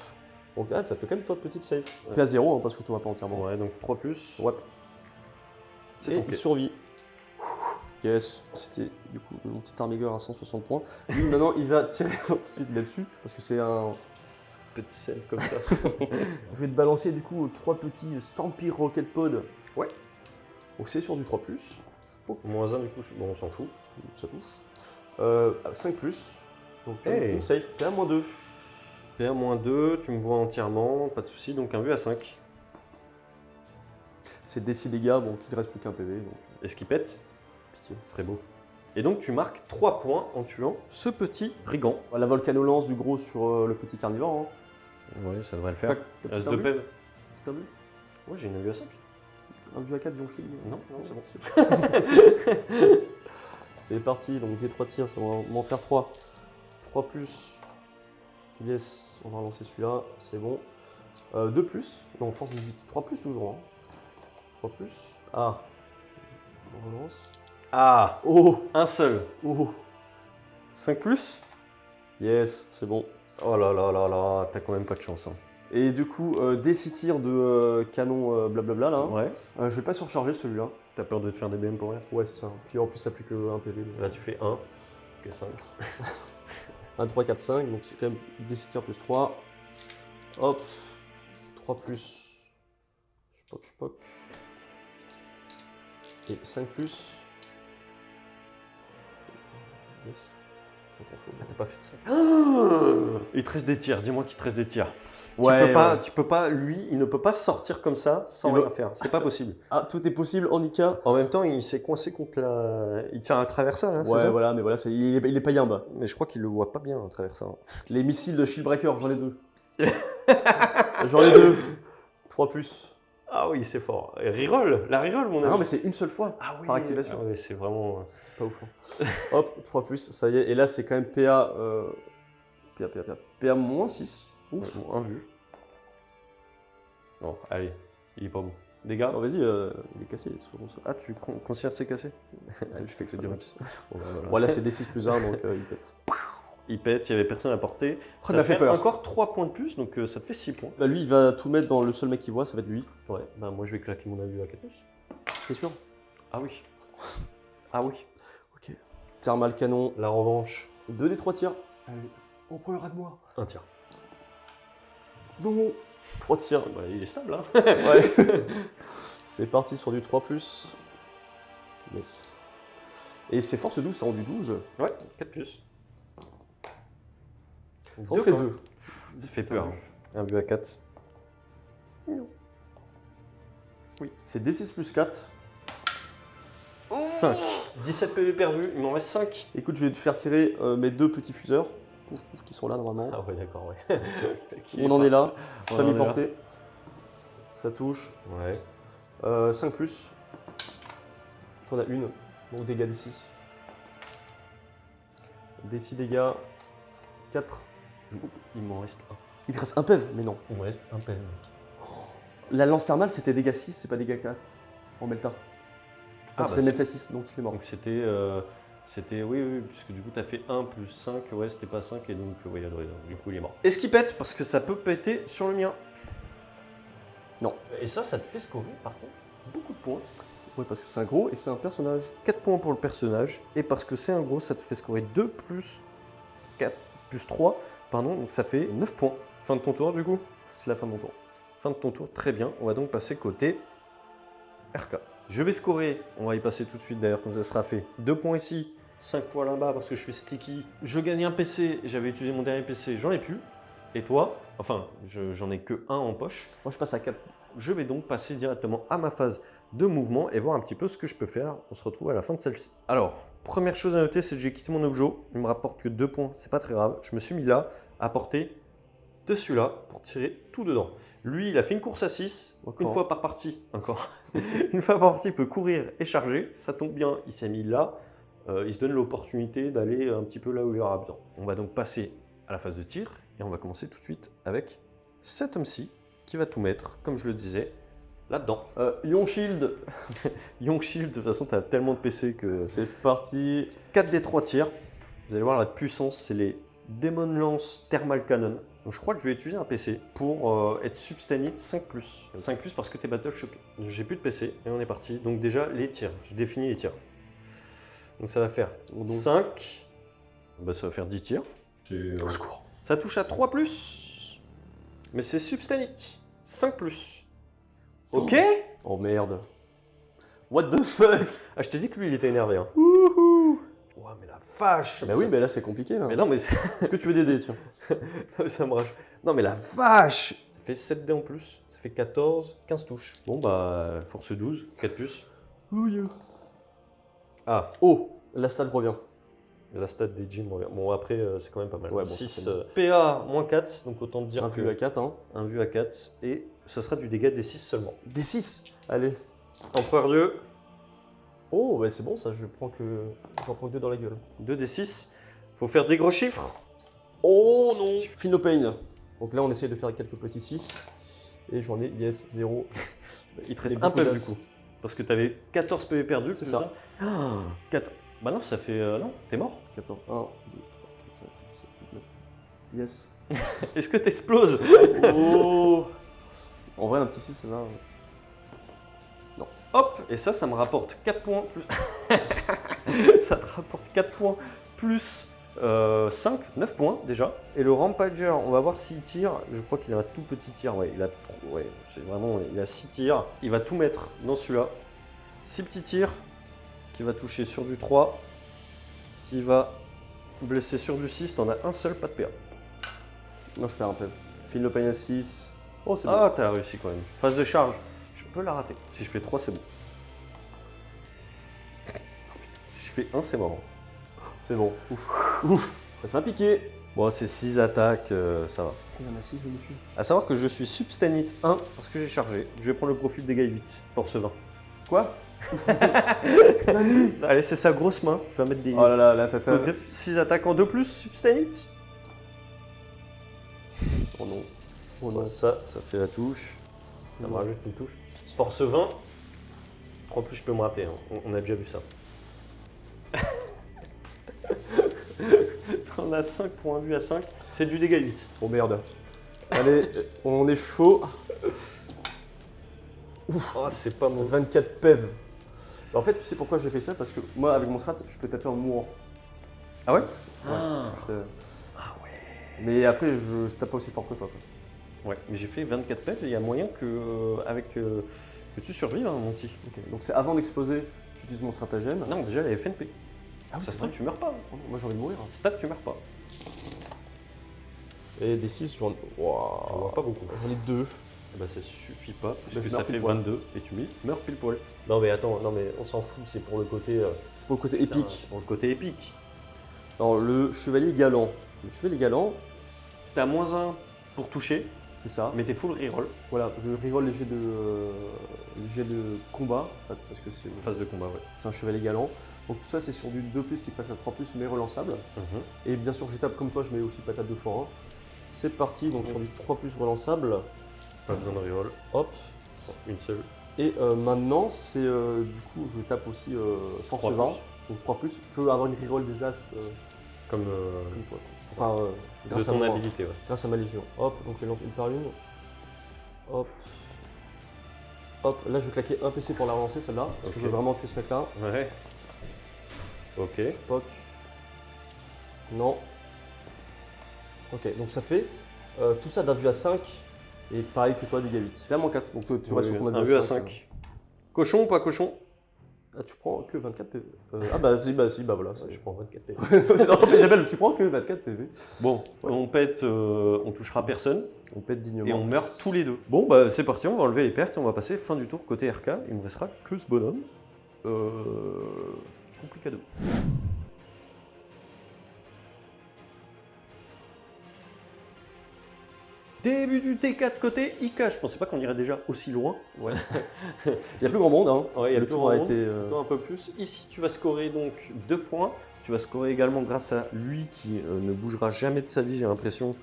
Donc là, ça fait quand même toi petite save. Ouais. Puis à 0, hein, parce que je te vois pas entièrement. Ouais, donc 3 plus. Ouais. C'est Et ton il P. survit. Yes. C'était du coup mon petit armigeur à 160 points. Lui, maintenant, il va tirer ensuite là-dessus, parce que c'est un... Petit sel comme ça. Je vais te balancer du coup 3 petits Stampy Rocket Pod. Ouais. Donc c'est sur du 3+. Moins 1 du coup, bon on s'en fout. Ça touche. 5+. Donc tu Hey. as safe. T'es à -2. PA-2, tu me vois entièrement, pas de souci, donc un vue à 5. C'est DC dégâts, donc il ne reste plus qu'un PV. Donc Est-ce qu'il pète? pitié. Ce serait beau. Et donc tu marques 3 points en tuant ce petit brigand. La volcano-lance du gros sur le petit carnivore. Hein. Ouais, ça devrait le faire. T'as Reste petit 2 invue PV. Petit invue Ouais, j'ai une vue à 5. Un vue à 4 Bionchi. Non, c'est bon. C'est parti, donc des 3 tirs, ça va m'en faire 3. 3+. Yes, on va relancer celui-là, c'est bon. 2+, non, force 18. 3+, toujours. Hein. 3+. Ah. On relance. Ah, Oh, un seul. oh. 5 plus? Yes, c'est bon. Oh là là là là, t'as quand même pas de chance. Hein. Et du coup, des 6 tirs de canon blablabla là. Ouais. Je vais pas surcharger celui-là. T'as peur de te faire des BM pour rien? Ouais, c'est ça. Puis en plus, ça plus que 1 PV. Là, tu fais 1, ok, 5. 1, 3, 4, 5. Donc c'est quand même des 6 tirs plus 3. Hop. 3 plus. Spock. Et 5 plus. Yes. Donc on fait... Ah, t'as pas fait de ça. Il te reste des tirs, dis-moi qu'il te reste des tirs. Ouais, tu peux pas, lui, il ne peut pas sortir comme ça sans Il rien va- faire. C'est pas possible. Ah, tout est possible en Ika. En même temps, il s'est coincé contre la. Il tire à travers ça, là, c'est Ouais, ça voilà, mais voilà, il est pas yimba. Mais je crois qu'il le voit pas bien à travers ça. Les missiles de Shieldbreaker, j'en ai 2. J'en ai 2. 3 plus. Ah oui, c'est fort. Et reroll, la reroll, mon ami. Ah non, mais c'est une seule fois Ah oui, par activation. Ah oui, c'est vraiment. Pas ouf. Hein. Hop, 3 plus, ça y est. Et là, c'est quand même PA. PA moins 6. Ouf. Un vu. Bon, allez, il est pas bon. Dégâts. Non, vas-y, il est cassé. Ah, tu considères que c'est cassé? Je fais que c'est dire. pas Bon, bah, voilà. Voilà, c'est D6 plus 1, donc il pète. Il pète, il n'y avait personne à porter. Ça Ça m'a fait fait peur. encore 3 points de plus, donc ça te fait 6 points. Bah, lui, il va tout mettre dans le seul mec qu'il voit, ça va être lui. Ouais, bah moi je vais claquer mon avis à 4 plus. T'es sûr? Ah oui. Ah oui. Ok. Thermal canon. La revanche. 2 des 3 tirs. Allez, on prend le rat de moi. Un tir. Non. 3 tirs. Bah, il est stable, hein. Ouais. C'est parti sur du 3 plus. Yes. Et c'est force 12, ça rend du 12. Ouais, 4 plus. Ça en fait 2. Ça fait peur. Un but à 4. Oui. C'est D6 plus 4. 5. 17 PV perdus, il m'en reste 5. Écoute, je vais te faire tirer mes 2 petits fuseurs. Pouf, pouf, qui sont là normalement. Ah ouais, d'accord, ouais. On en est là. On en Famille est là. portée. Ça touche. Ouais. 5 plus. T'en as une. Donc dégâts D6. D6 dégâts. 4. Il m'en reste 1. Il te reste un PEV, mais non. Il me reste un PV, mec. La lance thermale, c'était dégâts 6, c'est pas dégâts 4 en Melta. Ah, C'était bah, Melta 6, donc il est mort. Donc c'était, oui, puisque du coup tu as fait 1 plus 5, ouais, c'était pas 5, et donc, ouais, du coup il est mort. Est-ce qu'il pète? Parce que ça peut péter sur le mien. Non. Et ça te fait scorer, par contre, beaucoup de points. Oui, parce que c'est un gros et c'est un personnage. 4 points pour le personnage, et parce que c'est un gros, ça te fait scorer 2 plus 4 plus 3, pardon, donc ça fait 9 points. Fin de ton tour, du coup? C'est la fin de mon tour. Fin de ton tour, très bien. On va donc passer côté RK. Je vais scorer, on va y passer tout de suite d'ailleurs, comme ça sera fait. 2 points ici, 5 points là-bas parce que je suis sticky. Je gagne un PC, j'avais utilisé mon dernier PC, j'en ai plus. Et toi, enfin, j'en ai que un en poche. Moi, je passe à 4. Je vais donc passer directement à ma phase de mouvement et voir un petit peu ce que je peux faire. On se retrouve à la fin de celle-ci. Alors, première chose à noter, c'est que j'ai quitté mon objet. Il me rapporte que 2 points, c'est pas très grave. Je me suis mis là à porter de celui-là pour tirer tout dedans. Lui, il a fait une course à 6, Encore. une fois par partie, encore. Une fois par partie, il peut courir et charger. Ça tombe bien, il s'est mis là. Il se donne l'opportunité d'aller un petit peu là où il aura besoin. On va donc passer à la phase de tir et on va commencer tout de suite avec cet homme-ci qui va tout mettre, comme je le disais, là-dedans. Ion Shield. Young Shield, de toute façon, tu as tellement de PC que... C'est parti. 4 des 3 tirs. Vous allez voir la puissance, c'est les Demon Lance Thermal Cannon. Donc je crois que je vais utiliser un PC pour être Substanite 5+. 5+ parce que t'es Battle Shock. J'ai plus de PC et on est parti. Donc déjà les tirs, j'ai défini les tirs. Donc ça va faire 5, bah, ça va faire 10 tirs. Au secours. Ça touche à 3+, mais c'est Substanite 5+. Ok. Oh merde. What the fuck? Ah, je t'ai dit que lui il était énervé. Hein. Wouhou. Ouais, mais la vache. Bah oui, mais là, c'est compliqué, là. Mais non, mais c'est... Est-ce que tu veux des dés, tiens? Non, mais ça me rage. Non, mais la vache! Ça fait 7 dés en plus. Ça fait 14, 15 touches. Bon, bah, force 12, 4 plus. Ah, Oh, la stade revient. la stat des jeans revient. Bon, après, c'est quand même pas mal. Ouais, bon, 6, c'est PA, moins 4. Donc, autant te dire Un que vu à 4, hein. un vu à 4. Et ça sera du dégât des 6 seulement. Des 6. Allez. Empereur Dieu, Oh, bah c'est bon, ça, j'en prends que 2 dans la gueule. 2 des 6. Faut faire des gros chiffres. Oh non. Feel no pain. Donc là, on essaye de faire quelques petits 6. Et j'en ai, yes, 0. Il te reste Des un peu du beaucoup coup. Parce que t'avais 14 PV perdus. C'est plus ça. 4. Bah non, ça fait... non, t'es mort. 14. 1, 2, 3, 4, 5, 6, 7, 8, 9. Yes. Est-ce que t'exploses? Oh. En vrai, un petit 6, ça va. Hop, et ça me rapporte 4 points plus. Ça te rapporte 4 points plus 5, 9 points déjà. Et le Rampager, on va voir s'il tire. Je crois qu'il a un tout petit tir. Ouais, il a 6 tirs. Il va tout mettre dans celui-là. 6 petits tirs qui va toucher sur du 3, qui va blesser sur du 6. T'en as un seul, pas de PA. Non, je perds un peu. File le panier à 6. Oh, c'est bon. Ah, t'as réussi quand même. Phase de charge. Je peux la rater. Si je fais 3, c'est bon. Si je fais 1, c'est marrant. C'est bon. Ouf. Ouf. Ça m'a piqué. Bon, c'est 6 attaques, ça va. Il y en a 6, je me suis. A savoir que je suis substanite 1 parce que j'ai chargé. Je vais prendre le profil dégâts 8, force 20. Quoi? Allez, c'est sa grosse main. Je vais mettre des. Oh là là, la tata. 6 attaques en 2 plus, substanite. Oh non. Oh non. Bon, ça fait la touche. Ça me rajoute une touche. Force 20. En plus, je peux me rater. Hein. On a déjà vu ça. On a 5 points vue à 5. C'est du dégâts 8. Oh merde. Allez, on est chaud. Ouf. Oh, c'est pas mon. 24 PEV. En fait, tu sais pourquoi j'ai fait ça? Parce que moi, avec mon strat, je peux taper en mourant. Ah ouais? Parce que Ah ouais. Mais après, je tape pas aussi fort que toi. Quoi. Ouais, mais j'ai fait 24 pets et il y a moyen que tu survives, hein, mon petit. Ok, donc c'est avant d'exploser, j'utilise mon stratagème. Non, déjà la FNP. Ah oui, Ça c'est se trouve, vrai. tu meurs pas. Oh non, moi j'ai envie de mourir. Stat, tu meurs pas. Et des 6, j'en J'en vois pas beaucoup. J'en ai 2. Eh ben, ça suffit pas, Bah, puisque je ça meurs fait pile poil. 22 et tu meurs pile poil. Non mais attends, non mais on s'en fout, c'est pour le côté C'est pour le côté putain, épique. C'est pour le côté épique. Alors, le chevalier galant. Le chevalier galant, T'as -1 pour toucher, c'est ça. mais t'es full reroll. Voilà, je reroll les jets de combat, en fait, parce que c'est Phase de combat, ouais. un chevalier galant. Donc tout ça, c'est sur du 2+, qui passe à 3+, mais relançable. Et bien sûr, je tape comme toi, je mets aussi patate 2 fois 1. C'est parti, donc sur du 3+, relançable. Pas besoin de reroll. Hop. Une seule. Et maintenant, c'est du coup, je tape aussi force 3+. 20, donc 3+. Je peux avoir une reroll des as Comme comme toi. Enfin, de grâce à ton moi, habilité, ouais. grâce à ma légion. Hop, donc je les lance une par une. Hop. Hop, là je vais claquer un PC pour la relancer celle-là, parce que Ok. je veux vraiment tuer ce mec-là. Ouais. Ok. Poc. Non. Ok, donc ça fait tout ça d'un vue à 5, et pareil que toi, dégâts 8. Là, moins 4, donc tu restes sur ton un avis vue à 5. Cochon ou pas cochon? Ah, tu prends que 24 PV. Ah bah si, bah voilà. Je prends 24 PV. Non, mais Jamel, tu prends que 24 PV. Bon, on pète, on touchera personne On pète dignement. et on meurt tous les deux. Bon, bah c'est parti, on va enlever les pertes et on va passer fin du tour côté RK. Il me restera que ce bonhomme. Complicado. Début du T4 côté IK. Je pensais pas qu'on irait déjà aussi loin. Ouais. Il y a plus grand monde, hein. Ouais, il y a le plus tour grand a monde. été. Toi, un peu plus. Ici, tu vas scorer donc 2 points. Tu vas scorer également grâce à lui qui ne bougera jamais de sa vie, j'ai l'impression.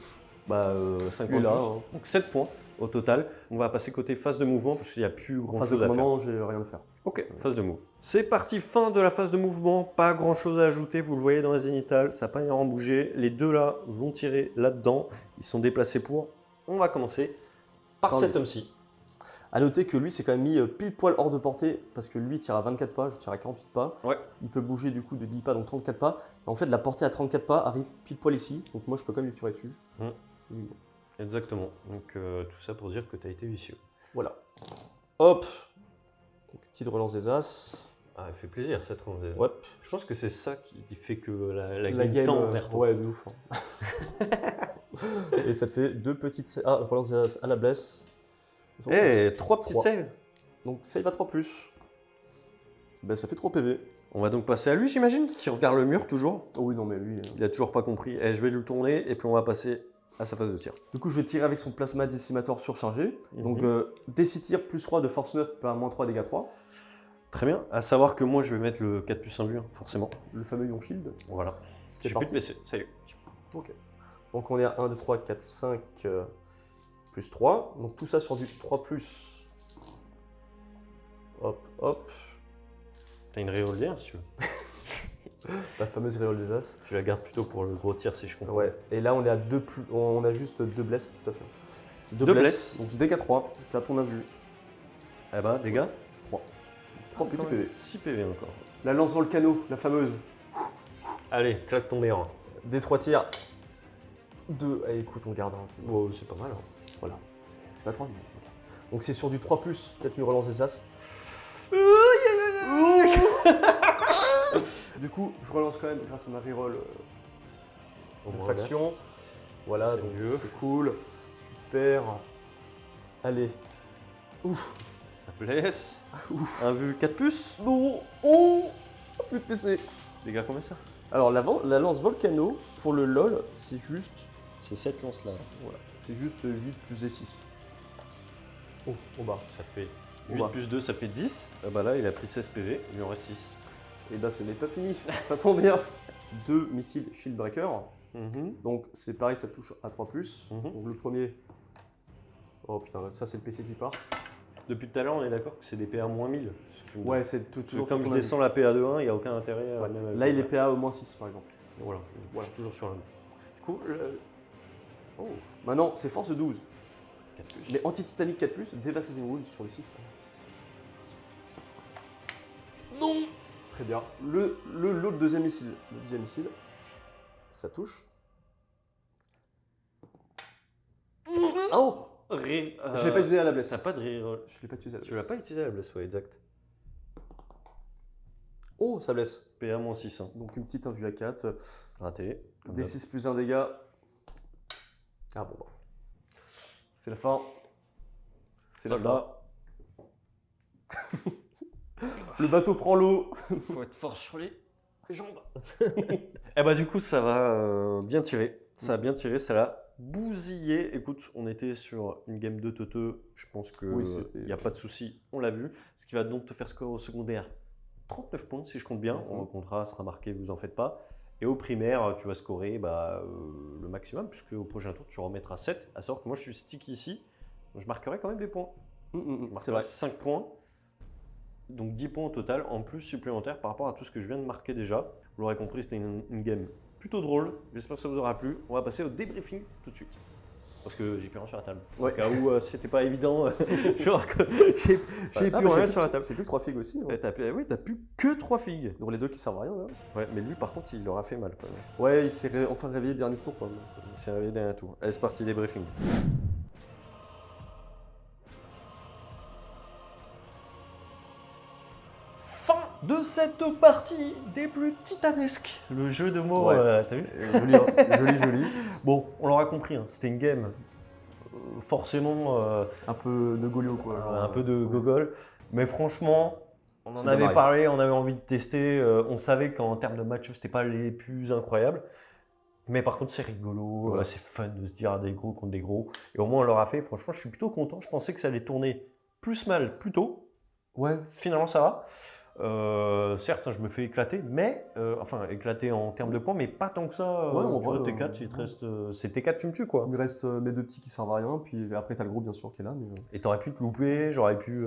5 points Lui, là, plus. hein. Donc 7 points au total. On va passer côté phase de mouvement parce qu'il n'y a plus En grand phase de chose à faire. moment, j'ai rien à faire. Ok, phase de move. C'est parti, fin de la phase de mouvement. Pas grand chose à ajouter, vous le voyez dans la zénithale, ça n'a pas énormément bougé. Les deux là vont tirer là-dedans. Ils sont déplacés pour. On va commencer par Attendez. cet homme-ci. A noter que lui, c'est quand même mis pile poil hors de portée, parce que lui tire à 24 pas, je tire à 48 pas. Ouais. Il peut bouger du coup de 10 pas, donc 34 pas. En fait, la portée à 34 pas arrive pile poil ici, donc moi je peux quand même lui tirer dessus. Exactement. Donc tout ça pour dire que tu as été vicieux. Voilà. Hop. Donc, petite relance des as. Ah, elle fait plaisir cette ronde. Hop. Je pense que c'est ça qui fait que la La game game, tend vers toi. ouais, de ouf. Hein. Et ça te fait deux petites. Ah, relance des as à la blesse. Eh, 3 petites 3. saves. Donc save à 3+. Ben, ça fait 3 PV. On va donc passer à lui, j'imagine, qui regarde le mur toujours. Oh oui, non, mais lui. Il a toujours pas compris. Eh, je vais lui tourner et puis on va passer à sa phase de tir. Du coup, je vais tirer avec son plasma décimateur surchargé. Mhm. Donc, DC tir plus 3 de force 9 par -3 dégâts 3. Très bien. À savoir que moi, je vais mettre le 4+1 vue, forcément. Le fameux Ion Shield. Voilà. C'est J'ai plus de parti. blessés. Ça y est. Ok. Donc, on est à 1, 2, 3, 4, 5, plus 3. Donc, tout ça sur du 3+. Hop, hop. T'as une réole si tu veux. La fameuse reroll des As. Tu la gardes plutôt pour le gros tir si je comprends. Ouais, et là on est à on a juste 2 blesses, tout à fait. Deux blesses. Donc dégâts 3, t'as ton invu. Eh ben, dégâts 3 petits PV. 6 PV encore. La lance volcano, la fameuse. Allez, claque ton meilleur. Des 3 tirs. 2. Eh, écoute, on garde. Hein, C'est pas mal. Hein. voilà, c'est pas 3. Donc c'est sur du 3+, peut-être une relance des As. Du coup, je relance quand même grâce à ma reroll Au moins, faction. Voilà, C'est donc mieux. c'est cool. Super. Allez. Ouf. Ça blesse. Un vu 4 puces. Non. Oh. Plus de PC. Dégâts combien ça? Alors la lance volcano, pour le LOL, c'est juste... C'est cette lance là. Voilà. C'est juste 8 plus D6. Oh, au bas. Ça fait On 8 va. plus 2, ça fait 10. Ah bah là, il a pris 16 PV, il lui en reste 6. Et ben, ce n'est pas fini. Ça tombe bien. 2 missiles Shield Breaker. Mhm. Donc c'est pareil, ça touche à 3+. Mhm. Donc le premier... Oh putain, ça c'est le PC qui part. Depuis tout à l'heure, on est d'accord que c'est des PA moins 1000. si tu me dis. Ouais, c'est Parce que toujours... comme sur je ton descends la PA de 1, il n'y a aucun intérêt. avis. Ouais. même avec Là, il le- est PA au moins 6 par exemple. Voilà, Voilà. je suis toujours sur la même. Du coup, oh. Maintenant c'est force 12. 4 plus. Mais anti-titanic 4+, Devastating Wound sur le 6. Non. Très bien. L'autre deuxième missile. Le deuxième missile, ça touche. Oh. Je l'ai pas utilisé à la blesse. T'as pas de reroll. Je l'ai pas utilisé à la Tu l'as blesse. pas utilisé à la blesse, ouais, exact. Oh, ça blesse. PA moins 6. Hein. Donc une petite invue à 4. Raté. comme Des d'hab. 6 plus 1 dégâts. Ah bon, bah. C'est la fin. C'est la fin. Soldat. Le bateau prend l'eau. Faut être fort sur les jambes. Eh bah du coup ça va bien tirer. Ça a bien tiré, ça l'a bousillé. Écoute, on était sur une game de teuteux. Je pense que Oui, c'était- n'y a pas de souci. On l'a vu. Ce qui va donc te faire score au secondaire 39 points si je compte bien. Mhm. Au contrat sera marqué, vous en faites pas. Et au primaire, tu vas scorer le maximum, puisque au prochain tour, tu remettras 7. À savoir que moi, je suis stick ici. Je marquerai quand même des points. C'est vrai. 5 points. Donc 10 points au total, en plus supplémentaires par rapport à tout ce que je viens de marquer déjà. Vous l'aurez compris, c'était une game plutôt drôle. J'espère que ça vous aura plu. On va passer au débriefing tout de suite. Parce que j'ai plus rien sur la table. Ouais. Au cas où c'était pas évident, genre que j'ai plus rien sur la table. J'ai plus 3 figues aussi. Hein. Oui, t'as plus que 3 figues. Donc les deux qui servent à rien là. Ouais, mais lui par contre, il aura fait mal. Quand même. Ouais, il s'est enfin réveillé dernier tour quoi. Il s'est réveillé dernier tour. Allez, c'est parti, débriefing. Fin de cette partie des plus titanesques. Le jeu de mots, Ouais. t'as vu? Joli, hein. Joli. Bon, on l'aura compris, hein, c'était une game forcément Un peu de Golio quoi. genre, un peu de gogol, mais franchement, on en C'est avait démarré. parlé, on avait envie de tester, on savait qu'en termes de match-up, c'était pas les plus incroyables. Mais par contre, c'est rigolo, Ouais. c'est fun de se dire des gros contre des gros. Et au moins, on l'aura fait. Franchement, je suis plutôt content. Je pensais que ça allait tourner plus mal plus tôt. Ouais. Finalement, ça va. Certes, je me fais éclater, mais enfin éclater en termes de points, mais pas tant que ça. Ouais, en Tu vois, vrai, T4, il te reste, c'est T4, tu me tues quoi. Il me reste mes deux petits qui servent à rien, puis après t'as le gros bien sûr qui est là. Mais... Et t'aurais pu te louper, j'aurais pu.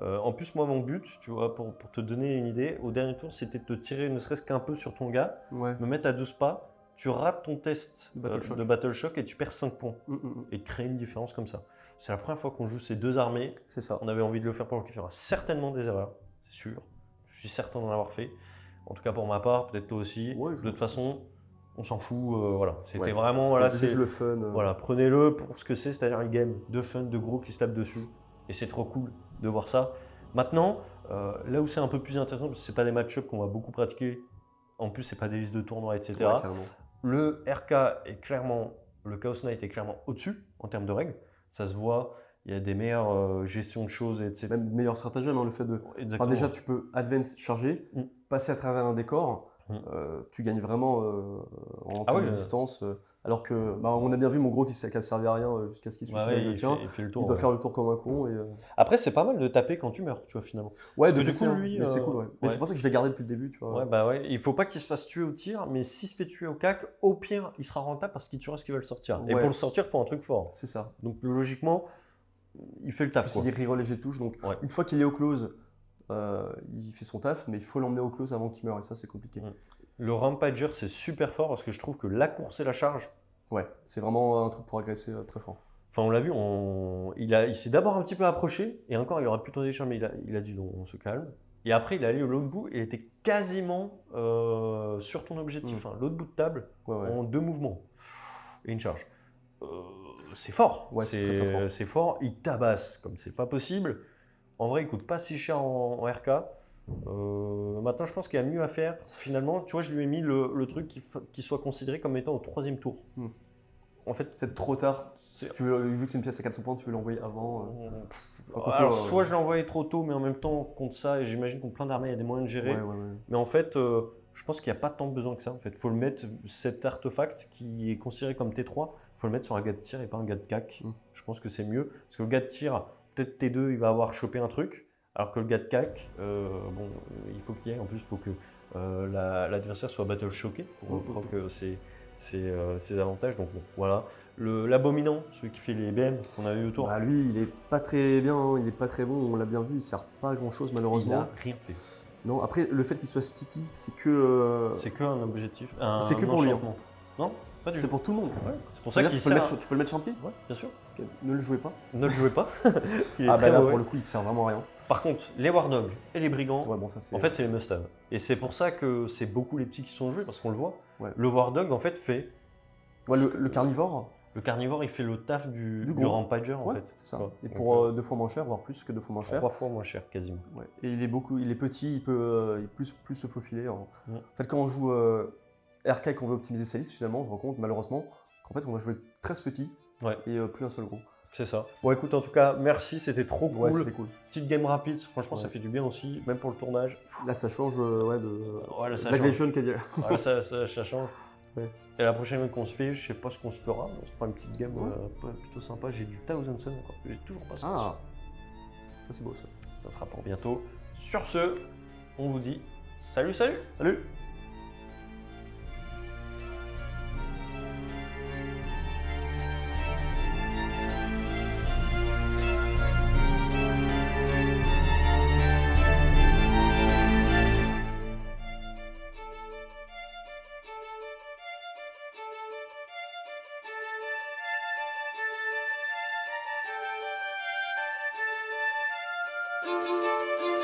En plus, moi, mon but, tu vois, pour te donner une idée, au dernier tour, c'était de te tirer ne serait-ce qu'un peu sur ton gars, Ouais. me mettre à 12 pas, tu rates ton test Battle Shock. de Battle Shock et tu perds 5 points. Mm. Et créer une différence comme ça. C'est la première fois qu'on joue ces deux armées. C'est ça. On avait envie de le faire pour le kiff. Il y aura certainement des erreurs, c'est sûr. Je suis certain d'en avoir fait. En tout cas pour ma part, peut-être toi aussi. Ouais, de toute façon, on s'en fout. Voilà, c'était Ouais. vraiment C'était voilà, juste c'est le fun. voilà, prenez-le pour ce que c'est, c'est-à-dire une game de fun, de gros qui se tapent dessus. Et c'est trop cool de voir ça. Maintenant, là où c'est un peu plus intéressant, parce que c'est pas des match-up qu'on va beaucoup pratiquer. En plus, c'est pas des listes de tournois, etc. Ouais, carrément. Le RK est clairement, le Chaos Knight est clairement au-dessus en termes de règles. Ça se voit, il y a des meilleures gestions de choses, etc. Même meilleur stratagème, hein, le fait de. Exactement. Enfin, déjà, tu peux advance charger, Mm. passer à travers un décor. Mm. Tu gagnes vraiment en Ah temps oui, de distance. Alors que, bah, on a bien vu mon gros qui a servi à rien jusqu'à ce qu'il se Ouais, suicide ouais, avec le tien. il fait le Il tour. doit ouais. faire le tour comme un con. Et, Après, c'est pas mal de taper quand tu meurs, tu vois, finalement. Ouais, Parce de que du PC, coup, hein, lui, mais c'est cool. Ouais. Mais ouais. c'est pour ça que je l'ai gardé depuis le début. Tu vois. Ouais, bah ouais, il faut pas qu'il se fasse tuer au tir, mais s'il se fait tuer au cac, au pire, il sera rentable parce qu'il tuera ce qu'il veut le sortir. Et Ouais. pour le sortir, il faut un truc fort. C'est ça. Donc logiquement, il fait le taf. C'est Quoi. des reroll et jet touche. Donc, Ouais. une fois qu'il est au close, il fait son taf, mais il faut l'emmener au close avant qu'il meure, et ça c'est compliqué. Le Rampager, c'est super fort parce que je trouve que la course et la charge, Ouais, c'est vraiment un truc pour agresser très fort. enfin on l'a vu, il s'est d'abord un petit peu approché, et encore il aurait pu tenter des charges, mais il a dit non, on se calme. Et après il est allé au l'autre bout, et il était quasiment sur ton objectif, hein, l'autre bout de table, Ouais, ouais. en 2 mouvements. Et une charge. C'est fort, Ouais, c'est très, très fort. c'est fort, il tabasse comme c'est pas possible. En vrai, il coûte pas si cher en RK. Maintenant, je pense qu'il y a mieux à faire. Finalement, tu vois, je lui ai mis le truc qui soit considéré comme étant au 3e tour. En fait, Peut-être trop tard. c'est- Vu que c'est une pièce à 400 points, tu veux l'envoyer avant. alors, soit je l'ai envoyé trop tôt, mais en même temps, contre ça, et j'imagine qu'en plein d'armées, il y a des moyens de gérer. Ouais, ouais, ouais. Mais en fait, je pense qu'il n'y a pas tant besoin que ça. En fait, faut le mettre, cet artefact qui est considéré comme T3, faut le mettre sur un gars de tir et pas un gars de cac. Je pense que c'est mieux. Parce que le gars de tir, peut-être T2, il va avoir chopé un truc. Alors que le gars de cac, il faut qu'il y ait. En plus, il faut que l'adversaire soit battle choqué pour que ses avantages. Donc bon, voilà. L'abominant, celui qui fait les BM qu'on a eu autour, Bah, lui, il est pas très bien, hein, il est pas très bon, on l'a bien vu, il sert pas à grand chose il malheureusement. n'a rien fait. Non, après, le fait qu'il soit sticky, c'est que. C'est que un objectif. C'est que pour lui, hein. enchantement. Non, pas du C'est tout. pour tout le monde. Ouais. C'est pour ça qu'il Tu peux le sert. mettre, tu peux le mettre chantier. Ouais, bien sûr. Ok, ne le jouez pas. Ne le jouez pas. Il est Ah, très bah là, mauvais. pour le coup, il sert vraiment à rien. Par contre, les War Dogs et les Brigands, Ouais, bon, ça c'est. en fait, c'est les must-have. Et c'est pour ça que c'est beaucoup les petits qui sont joués, parce qu'on le voit. Ouais. Le War Dog, en fait, fait. Ouais, le carnivore. Le carnivore, il fait le taf du Du gros. Rampager, en Ouais, fait. c'est ça. Quoi. Et Donc, pour 2 fois moins cher, voire plus que 2 fois moins cher. 3 fois moins cher, quasiment. Ouais. Et il est petit, il peut plus se faufiler. En Mm. fait, quand on joue RK et qu'on veut optimiser sa liste, finalement, on se rend compte malheureusement qu'en fait, on va jouer 13 petits Ouais. et plus un seul gros. C'est ça. Bon, écoute, en tout cas, merci, c'était trop cool. Ouais, c'était cool. Petite game rapide, franchement, Ouais. ça fait du bien aussi, même pour le tournage. Là, ça change de. Voilà, ça L'aggression qu'il y a. Voilà, ça change. Ouais. Et la prochaine fois qu'on se fait, je sais pas ce qu'on se fera, mais on se fera une petite game Ouais. plutôt sympa. J'ai du Thousand Sun encore, que j'ai toujours pas sorti. Ah, ça c'est beau ça. Ça sera pour bientôt. Sur ce, on vous dit salut, salut! Salut! Thank you.